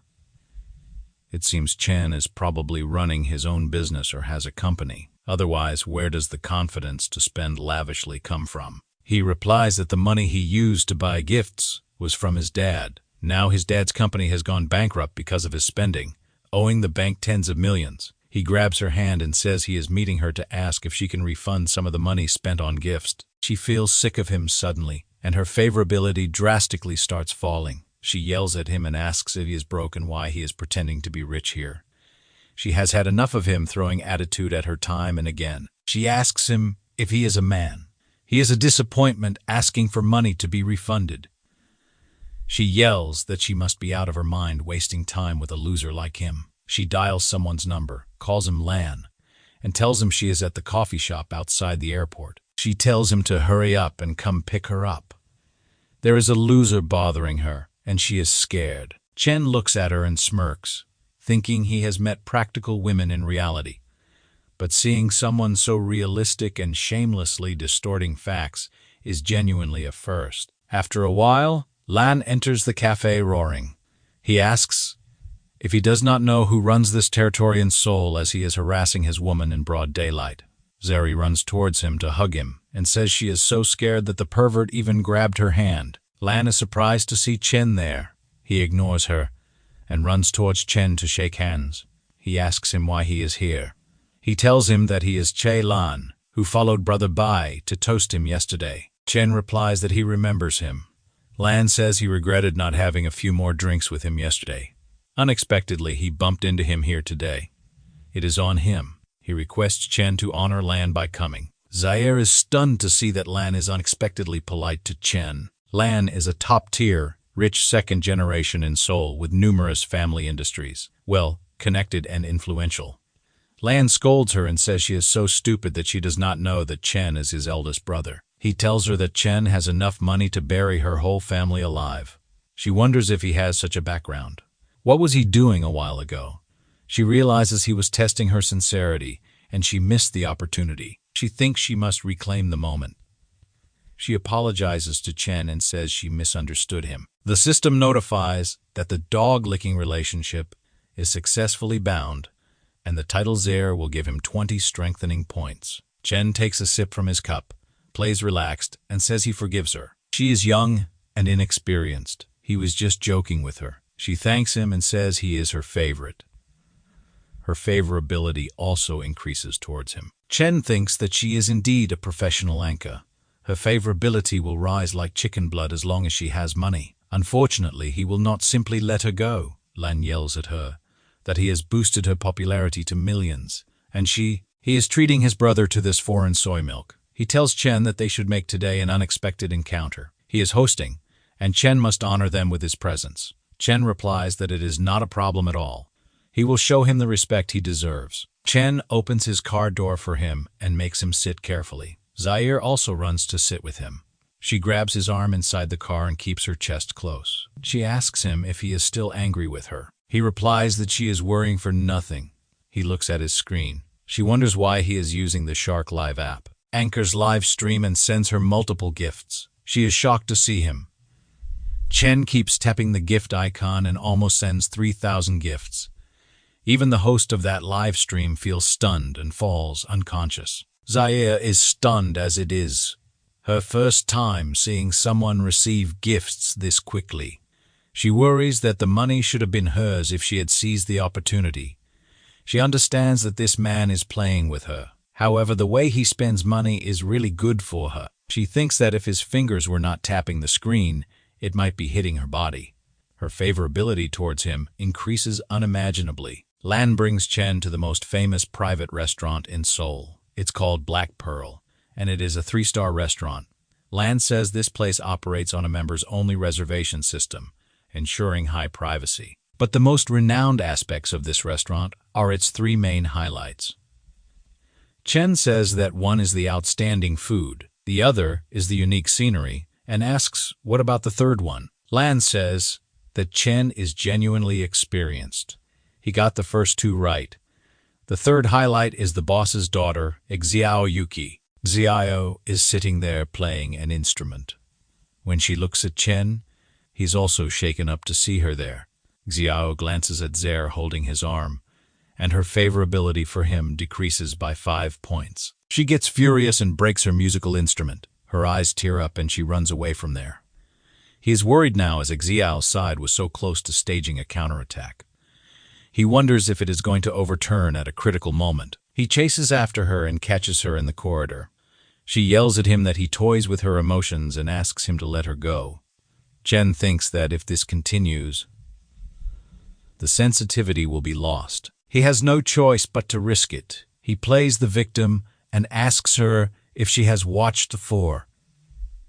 It seems Chen is probably running his own business or has a company. Otherwise, where does the confidence to spend lavishly come from? He replies that the money he used to buy gifts was from his dad. Now his dad's company has gone bankrupt because of his spending, owing the bank tens of millions. He grabs her hand and says he is meeting her to ask if she can refund some of the money spent on gifts. She feels sick of him suddenly, and her favorability drastically starts falling. She yells at him and asks if he is broke and why he is pretending to be rich here. She has had enough of him throwing attitude at her time and again. She asks him if he is a man. He is a disappointment, asking for money to be refunded. She yells that she must be out of her mind wasting time with a loser like him. She dials someone's number, calls him Lan, and tells him she is at the coffee shop outside the airport. She tells him to hurry up and come pick her up. There is a loser bothering her, and she is scared. Chen looks at her and smirks, thinking he has met practical women in reality. But seeing someone so realistic and shamelessly distorting facts is genuinely a first. After a while, Lan enters the cafe roaring. He asks if he does not know who runs this territory in Seoul as he is harassing his woman in broad daylight. Zeri runs towards him to hug him and says she is so scared that the pervert even grabbed her hand. Lan is surprised to see Chen there. He ignores her and runs towards Chen to shake hands. He asks him why he is here. He tells him that he is Che Lan, who followed Brother Bai to toast him yesterday. Chen replies that he remembers him. Lan says he regretted not having a few more drinks with him yesterday. Unexpectedly, he bumped into him here today. It is on him. He requests Chen to honor Lan by coming. Zaire is stunned to see that Lan is unexpectedly polite to Chen. Lan is a top-tier, rich second generation in Seoul with numerous family industries, well, connected and influential. Lan scolds her and says she is so stupid that she does not know that Chen is his eldest brother. He tells her that Chen has enough money to bury her whole family alive. She wonders if he has such a background. What was he doing a while ago? She realizes he was testing her sincerity, and she missed the opportunity. She thinks she must reclaim the moment. She apologizes to Chen and says she misunderstood him. The system notifies that the dog-licking relationship is successfully bound, and the title's heir will give him 20 strengthening points. Chen takes a sip from his cup, plays relaxed, and says he forgives her. She is young and inexperienced. He was just joking with her. She thanks him and says he is her favorite. Her favorability also increases towards him. Chen thinks that she is indeed a professional anchor. Her favorability will rise like chicken blood as long as she has money. Unfortunately, he will not simply let her go. Lan yells at her that he has boosted her popularity to millions, and he is treating his brother to this foreign soy milk. He tells Chen that they should make today an unexpected encounter. He is hosting, and Chen must honor them with his presence. Chen replies that it is not a problem at all. He will show him the respect he deserves. Chen opens his car door for him and makes him sit carefully. Zaire also runs to sit with him. She grabs his arm inside the car and keeps her chest close. She asks him if he is still angry with her. He replies that she is worrying for nothing. He looks at his screen. She wonders why he is using the Shark Live app. Anchors live stream and sends her multiple gifts. She is shocked to see him. Chen keeps tapping the gift icon and almost sends 3,000 gifts. Even the host of that live stream feels stunned and falls unconscious. Zaire is stunned as it is her first time seeing someone receive gifts this quickly. She worries that the money should have been hers if she had seized the opportunity. She understands that this man is playing with her. However, the way he spends money is really good for her. She thinks that if his fingers were not tapping the screen, it might be hitting her body. Her favorability towards him increases unimaginably. Lan brings Chen to the most famous private restaurant in Seoul. It's called Black Pearl, and it is a 3-star restaurant. Lan says this place operates on a members-only reservation system, ensuring high privacy. But the most renowned aspects of this restaurant are its 3 main highlights. Chen says that one is the outstanding food, the other is the unique scenery, and asks, what about the third one? Lan says that Chen is genuinely experienced. He got the first two right. The third highlight is the boss's daughter, Xiao Yuki. Xiao is sitting there playing an instrument. When she looks at Chen, he's also shaken up to see her there. Xiao glances at Zer holding his arm, and her favorability for him decreases by 5 points. She gets furious and breaks her musical instrument. Her eyes tear up and she runs away from there. He is worried now as Xiao's side was so close to staging a counterattack. He wonders if it is going to overturn at a critical moment. He chases after her and catches her in the corridor. She yells at him that he toys with her emotions and asks him to let her go. Chen thinks that if this continues, the sensitivity will be lost. He has no choice but to risk it. He plays the victim and asks her if she has watched the 4.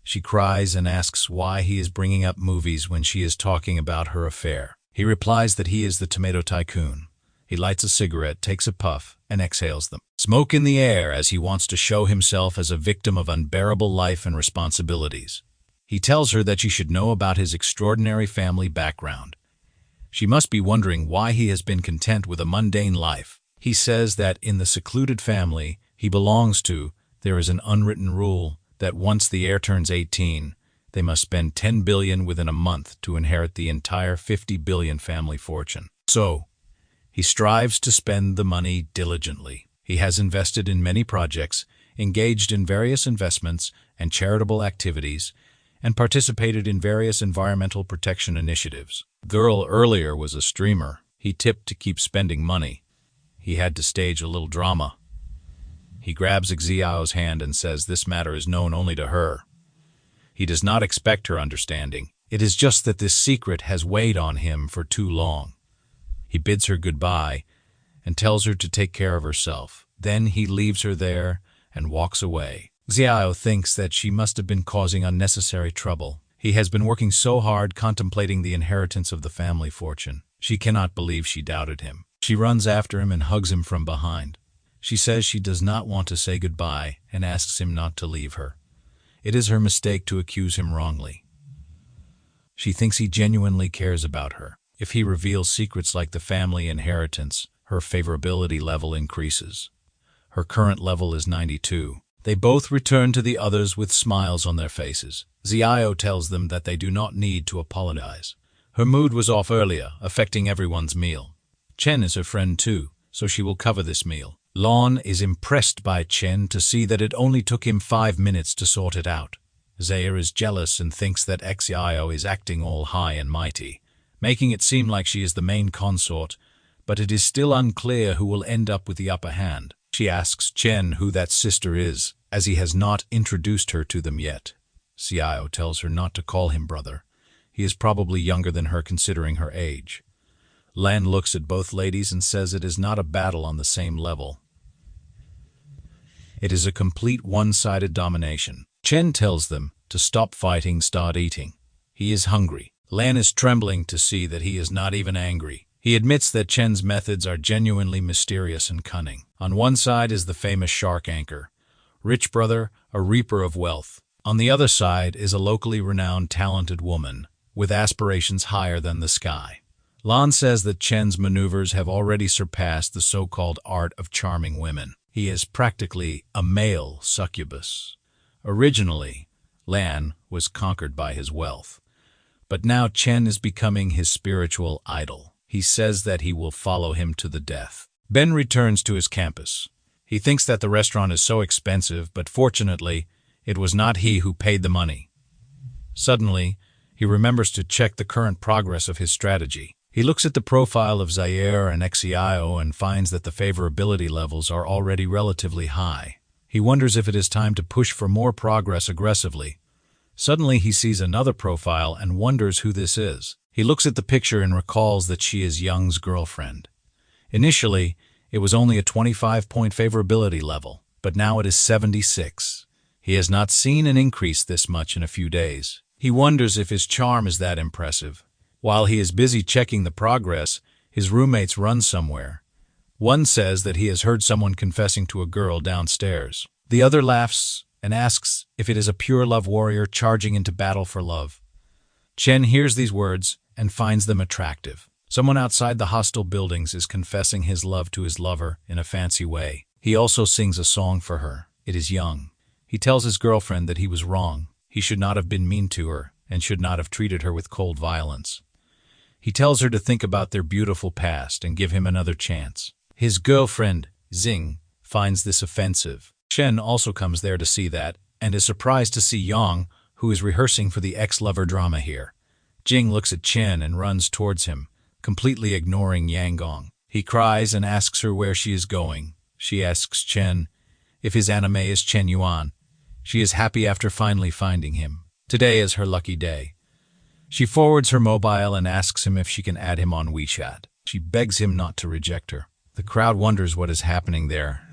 She cries and asks why he is bringing up movies when she is talking about her affair. He replies that he is the tomato tycoon. He lights a cigarette, takes a puff, and exhales them. Smoke in the air as he wants to show himself as a victim of unbearable life and responsibilities. He tells her that she should know about his extraordinary family background. She must be wondering why he has been content with a mundane life. He says that in the secluded family he belongs to, there is an unwritten rule that once the heir turns 18, they must spend 10 billion within a month to inherit the entire 50 billion family fortune. So, he strives to spend the money diligently. He has invested in many projects, engaged in various investments and charitable activities, and participated in various environmental protection initiatives. Girl earlier was a streamer. He tipped to keep spending money. He had to stage a little drama. He grabs Xiao's hand and says this matter is known only to her. He does not expect her understanding. It is just that this secret has weighed on him for too long. He bids her goodbye and tells her to take care of herself. Then he leaves her there and walks away. Xiao thinks that she must have been causing unnecessary trouble. He has been working so hard contemplating the inheritance of the family fortune. She cannot believe she doubted him. She runs after him and hugs him from behind. She says she does not want to say goodbye and asks him not to leave her. It is her mistake to accuse him wrongly. She thinks he genuinely cares about her. If he reveals secrets like the family inheritance, her favorability level increases. Her current level is 92. They both return to the others with smiles on their faces. Xiao tells them that they do not need to apologize. Her mood was off earlier, affecting everyone's meal. Chen is her friend too, so she will cover this meal. Lan is impressed by Chen to see that it only took him 5 minutes to sort it out. Zaire is jealous and thinks that Xiao is acting all high and mighty, making it seem like she is the main consort, but it is still unclear who will end up with the upper hand. She asks Chen who that sister is, as he has not introduced her to them yet. Xiao tells her not to call him brother. He is probably younger than her considering her age. Lan looks at both ladies and says it is not a battle on the same level. It is a complete one-sided domination. Chen tells them to stop fighting, start eating. He is hungry. Lan is trembling to see that he is not even angry. He admits that Chen's methods are genuinely mysterious and cunning. On one side is the famous shark anchor, rich brother, a reaper of wealth. On the other side is a locally renowned talented woman, with aspirations higher than the sky. Lan says that Chen's maneuvers have already surpassed the so-called art of charming women. He is practically a male succubus. Originally, Lan was conquered by his wealth, but now Chen is becoming his spiritual idol. He says that he will follow him to the death. Ben returns to his campus. He thinks that the restaurant is so expensive, but fortunately, it was not he who paid the money. Suddenly, he remembers to check the current progress of his strategy. He looks at the profile of Zaire and Xiao and finds that the favorability levels are already relatively high. He wonders if it is time to push for more progress aggressively. Suddenly he sees another profile and wonders who this is. He looks at the picture and recalls that she is Young's girlfriend. Initially, it was only a 25-point favorability level, but now it is 76. He has not seen an increase this much in a few days. He wonders if his charm is that impressive. While he is busy checking the progress, his roommates run somewhere. One says that he has heard someone confessing to a girl downstairs. The other laughs and asks if it is a pure love warrior charging into battle for love. Chen hears these words and finds them attractive. Someone outside the hostile buildings is confessing his love to his lover in a fancy way. He also sings a song for her. It is young. He tells his girlfriend that he was wrong. He should not have been mean to her and should not have treated her with cold violence. He tells her to think about their beautiful past and give him another chance. His girlfriend, Xing, finds this offensive. Chen also comes there to see that and is surprised to see Yang, who is rehearsing for the ex-lover drama here. Jing looks at Chen and runs towards him, completely ignoring Yang Gong. He cries and asks her where she is going. She asks Chen if his anime is Chen Yuan. She is happy after finally finding him. Today is her lucky day. She forwards her mobile and asks him if she can add him on WeChat. She begs him not to reject her. The crowd wonders what is happening there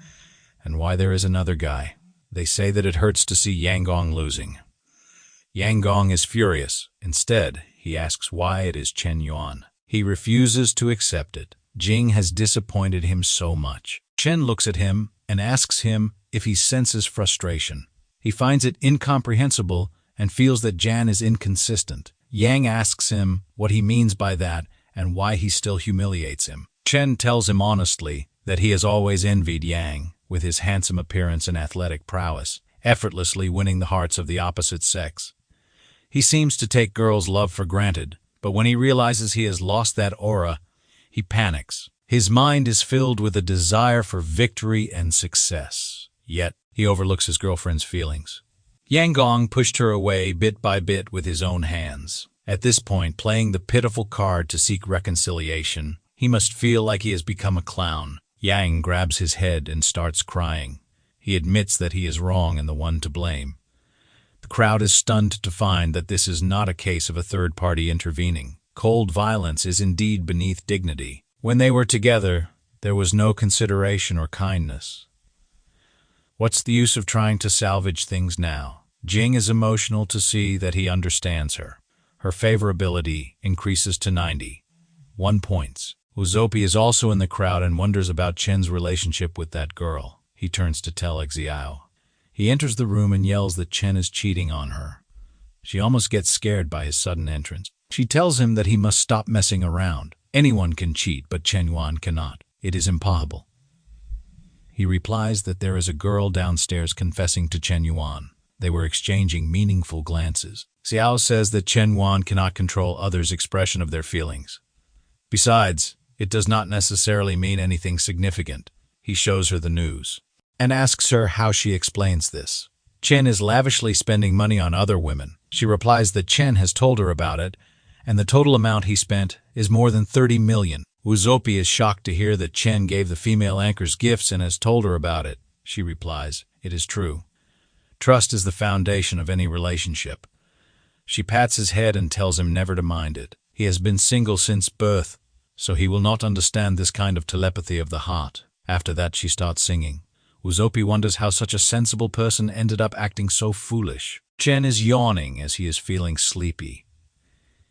and why there is another guy. They say that it hurts to see Yang Gong losing. Yang Gong is furious. Instead, he asks why it is Chen Yuan. He refuses to accept it. Jing has disappointed him so much. Chen looks at him and asks him if he senses frustration. He finds it incomprehensible and feels that Jan is inconsistent. Yang asks him what he means by that and why he still humiliates him. Chen tells him honestly that he has always envied Yang, with his handsome appearance and athletic prowess, effortlessly winning the hearts of the opposite sex. He seems to take girls' love for granted, but when he realizes he has lost that aura, he panics. His mind is filled with a desire for victory and success. Yet, he overlooks his girlfriend's feelings. Yang Gong pushed her away bit by bit with his own hands. At this point, playing the pitiful card to seek reconciliation, he must feel like he has become a clown. Yang grabs his head and starts crying. He admits that he is wrong and the one to blame. The crowd is stunned to find that this is not a case of a third party intervening. Cold violence is indeed beneath dignity. When they were together, there was no consideration or kindness. What's the use of trying to salvage things now? Jing is emotional to see that he understands her. Her favorability increases to 91 points. Uzopi is also in the crowd and wonders about Chen's relationship with that girl. He turns to tell Xiao. He enters the room and yells that Chen is cheating on her. She almost gets scared by his sudden entrance. She tells him that he must stop messing around. Anyone can cheat, but Chen Yuan cannot. It is impossible. He replies that there is a girl downstairs confessing to Chen Yuan. They were exchanging meaningful glances. Xiao says that Chen Yuan cannot control others' expression of their feelings. Besides, it does not necessarily mean anything significant. He shows her the news and asks her how she explains this. Chen is lavishly spending money on other women. She replies that Chen has told her about it, and the total amount he spent is more than 30 million. Uzopi is shocked to hear that Chen gave the female anchors gifts and has told her about it. She replies, "It is true. Trust is the foundation of any relationship." She pats his head and tells him never to mind it. He has been single since birth, so he will not understand this kind of telepathy of the heart. After that, she starts singing. Uzopi wonders how such a sensible person ended up acting so foolish. Chen is yawning as he is feeling sleepy.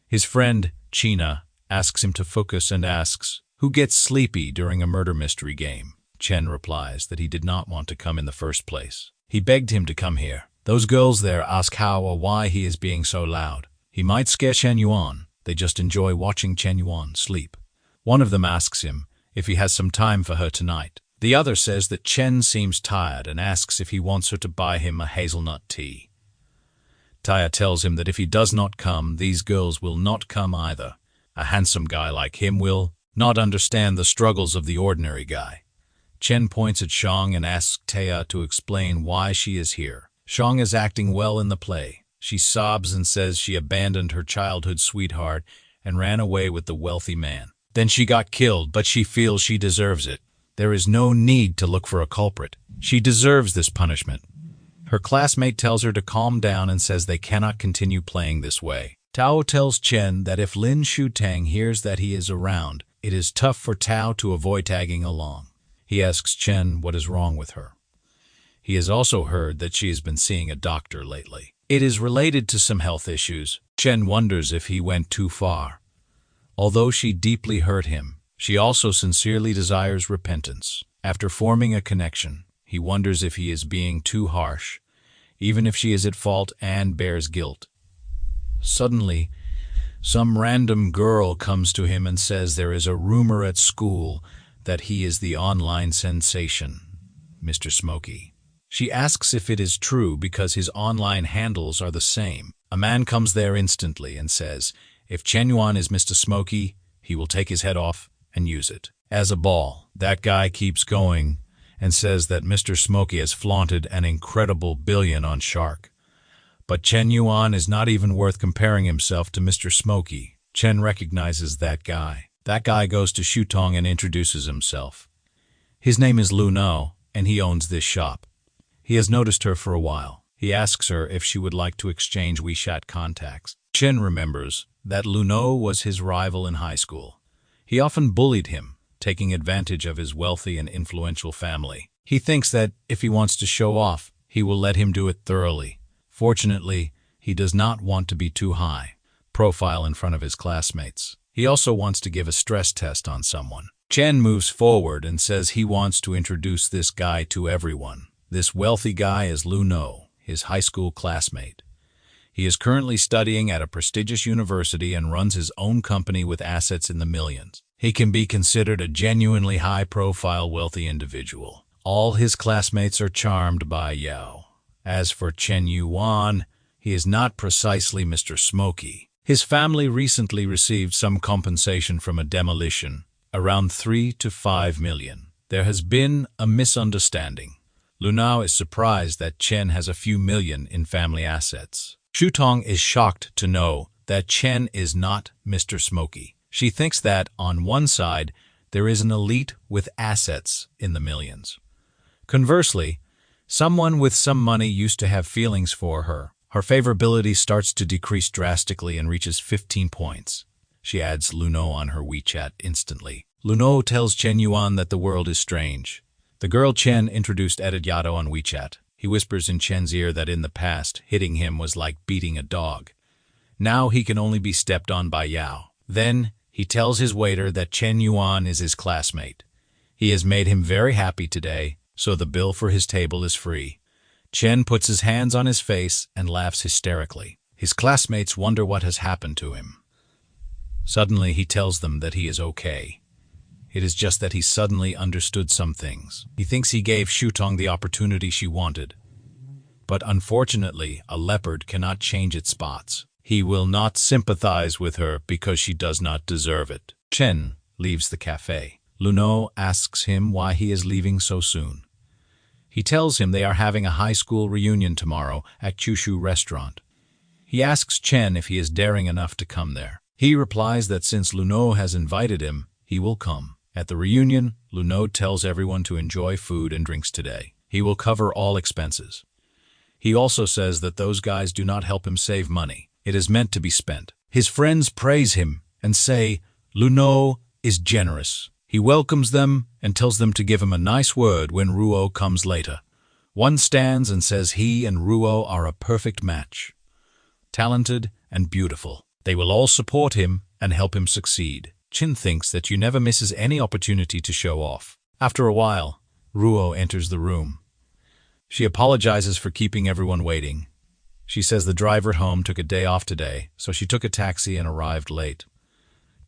His friend, China, asks him to focus and asks, "Who gets sleepy during a murder mystery game?" Chen replies that he did not want to come in the first place. He begged him to come here. Those girls there ask how or why he is being so loud. He might scare Chen Yuan. They just enjoy watching Chen Yuan sleep. One of them asks him if he has some time for her tonight. The other says that Chen seems tired and asks if he wants her to buy him a hazelnut tea. Taya tells him that if he does not come, these girls will not come either. A handsome guy like him will not understand the struggles of the ordinary guy. Chen points at Shang and asks Taya to explain why she is here. Shang is acting well in the play. She sobs and says she abandoned her childhood sweetheart and ran away with the wealthy man. Then she got killed, but she feels she deserves it. There is no need to look for a culprit. She deserves this punishment. Her classmate tells her to calm down and says they cannot continue playing this way. Tao tells Chen that if Lin Shutong hears that he is around, it is tough for Tao to avoid tagging along. He asks Chen what is wrong with her. He has also heard that she has been seeing a doctor lately. It is related to some health issues. Chen wonders if he went too far. Although she deeply hurt him, She also sincerely desires repentance. After forming a connection, he wonders if he is being too harsh, even if she is at fault and bears guilt. Suddenly, some random girl comes to him and says there is a rumor at school that he is the online sensation, Mr. Smokey. She asks if it is true because his online handles are the same. A man comes there instantly and says, if Chen Yuan is Mr. Smokey, he will take his head off and use it as a ball. That guy keeps going and says that Mr. Smokey has flaunted an incredible billion on Shark. But Chen Yuan is not even worth comparing himself to Mr. Smokey. Chen recognizes that guy. That guy goes to Shutong and introduces himself. His name is Lu No, and he owns this shop. He has noticed her for a while. He asks her if she would like to exchange WeChat contacts. Chen remembers that Lu No was his rival in high school. He often bullied him, taking advantage of his wealthy and influential family. He thinks that if he wants to show off, he will let him do it thoroughly. Fortunately, he does not want to be too high profile in front of his classmates. He also wants to give a stress test on someone. Chen moves forward and says he wants to introduce this guy to everyone. This wealthy guy is Lu No, his high school classmate. He is currently studying at a prestigious university and runs his own company with assets in the millions. He can be considered a genuinely high-profile, wealthy individual. All his classmates are charmed by Yao. As for Chen Yuan, he is not precisely Mr. Smokey. His family recently received some compensation from a demolition, around 3 to 5 million. There has been a misunderstanding. Lu No is surprised that Chen has a few million in family assets. Shutong is shocked to know that Chen is not Mr. Smokey. She thinks that, on one side, there is an elite with assets in the millions. Conversely, someone with some money used to have feelings for her. Her favorability starts to decrease drastically and reaches 15 points. She adds Lu No on her WeChat instantly. Lu No tells Chen Yuan that the world is strange. The girl Chen introduced Edit Yato on WeChat. He whispers in Chen's ear that in the past, hitting him was like beating a dog. Now he can only be stepped on by Yao. Then he tells his waiter that Chen Yuan is his classmate. He has made him very happy today, so the bill for his table is free. Chen puts his hands on his face and laughs hysterically. His classmates wonder what has happened to him. Suddenly he tells them that he is okay. It is just that he suddenly understood some things. He thinks he gave Shutong the opportunity she wanted. But unfortunately, a leopard cannot change its spots. He will not sympathize with her because she does not deserve it. Chen leaves the cafe. Lu No asks him why he is leaving so soon. He tells him they are having a high school reunion tomorrow at Kyushu restaurant. He asks Chen if he is daring enough to come there. He replies that since Lu No has invited him, he will come. At the reunion, Lu No tells everyone to enjoy food and drinks today. He will cover all expenses. He also says that those guys do not help him save money. It is meant to be spent. His friends praise him and say Lu No is generous. He welcomes them and tells them to give him a nice word when Ruo comes later. One stands and says he and Ruo are a perfect match. Talented and beautiful. They will all support him and help him succeed. Chen thinks that you never misses any opportunity to show off. After a while, Ruo enters the room. She apologizes for keeping everyone waiting. She says the driver at home took a day off today, so she took a taxi and arrived late.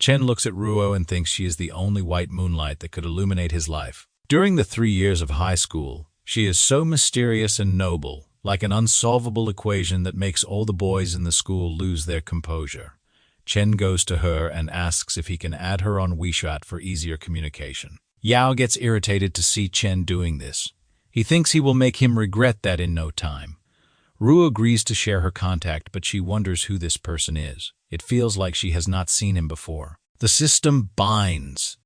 Chen looks at Ruo and thinks she is the only white moonlight that could illuminate his life. During the 3 years of high school, she is so mysterious and noble, like an unsolvable equation that makes all the boys in the school lose their composure. Chen goes to her and asks if he can add her on WeChat for easier communication. Yao gets irritated to see Chen doing this. He thinks he will make him regret that in no time. Ru agrees to share her contact, but she wonders who this person is. It feels like she has not seen him before. The system binds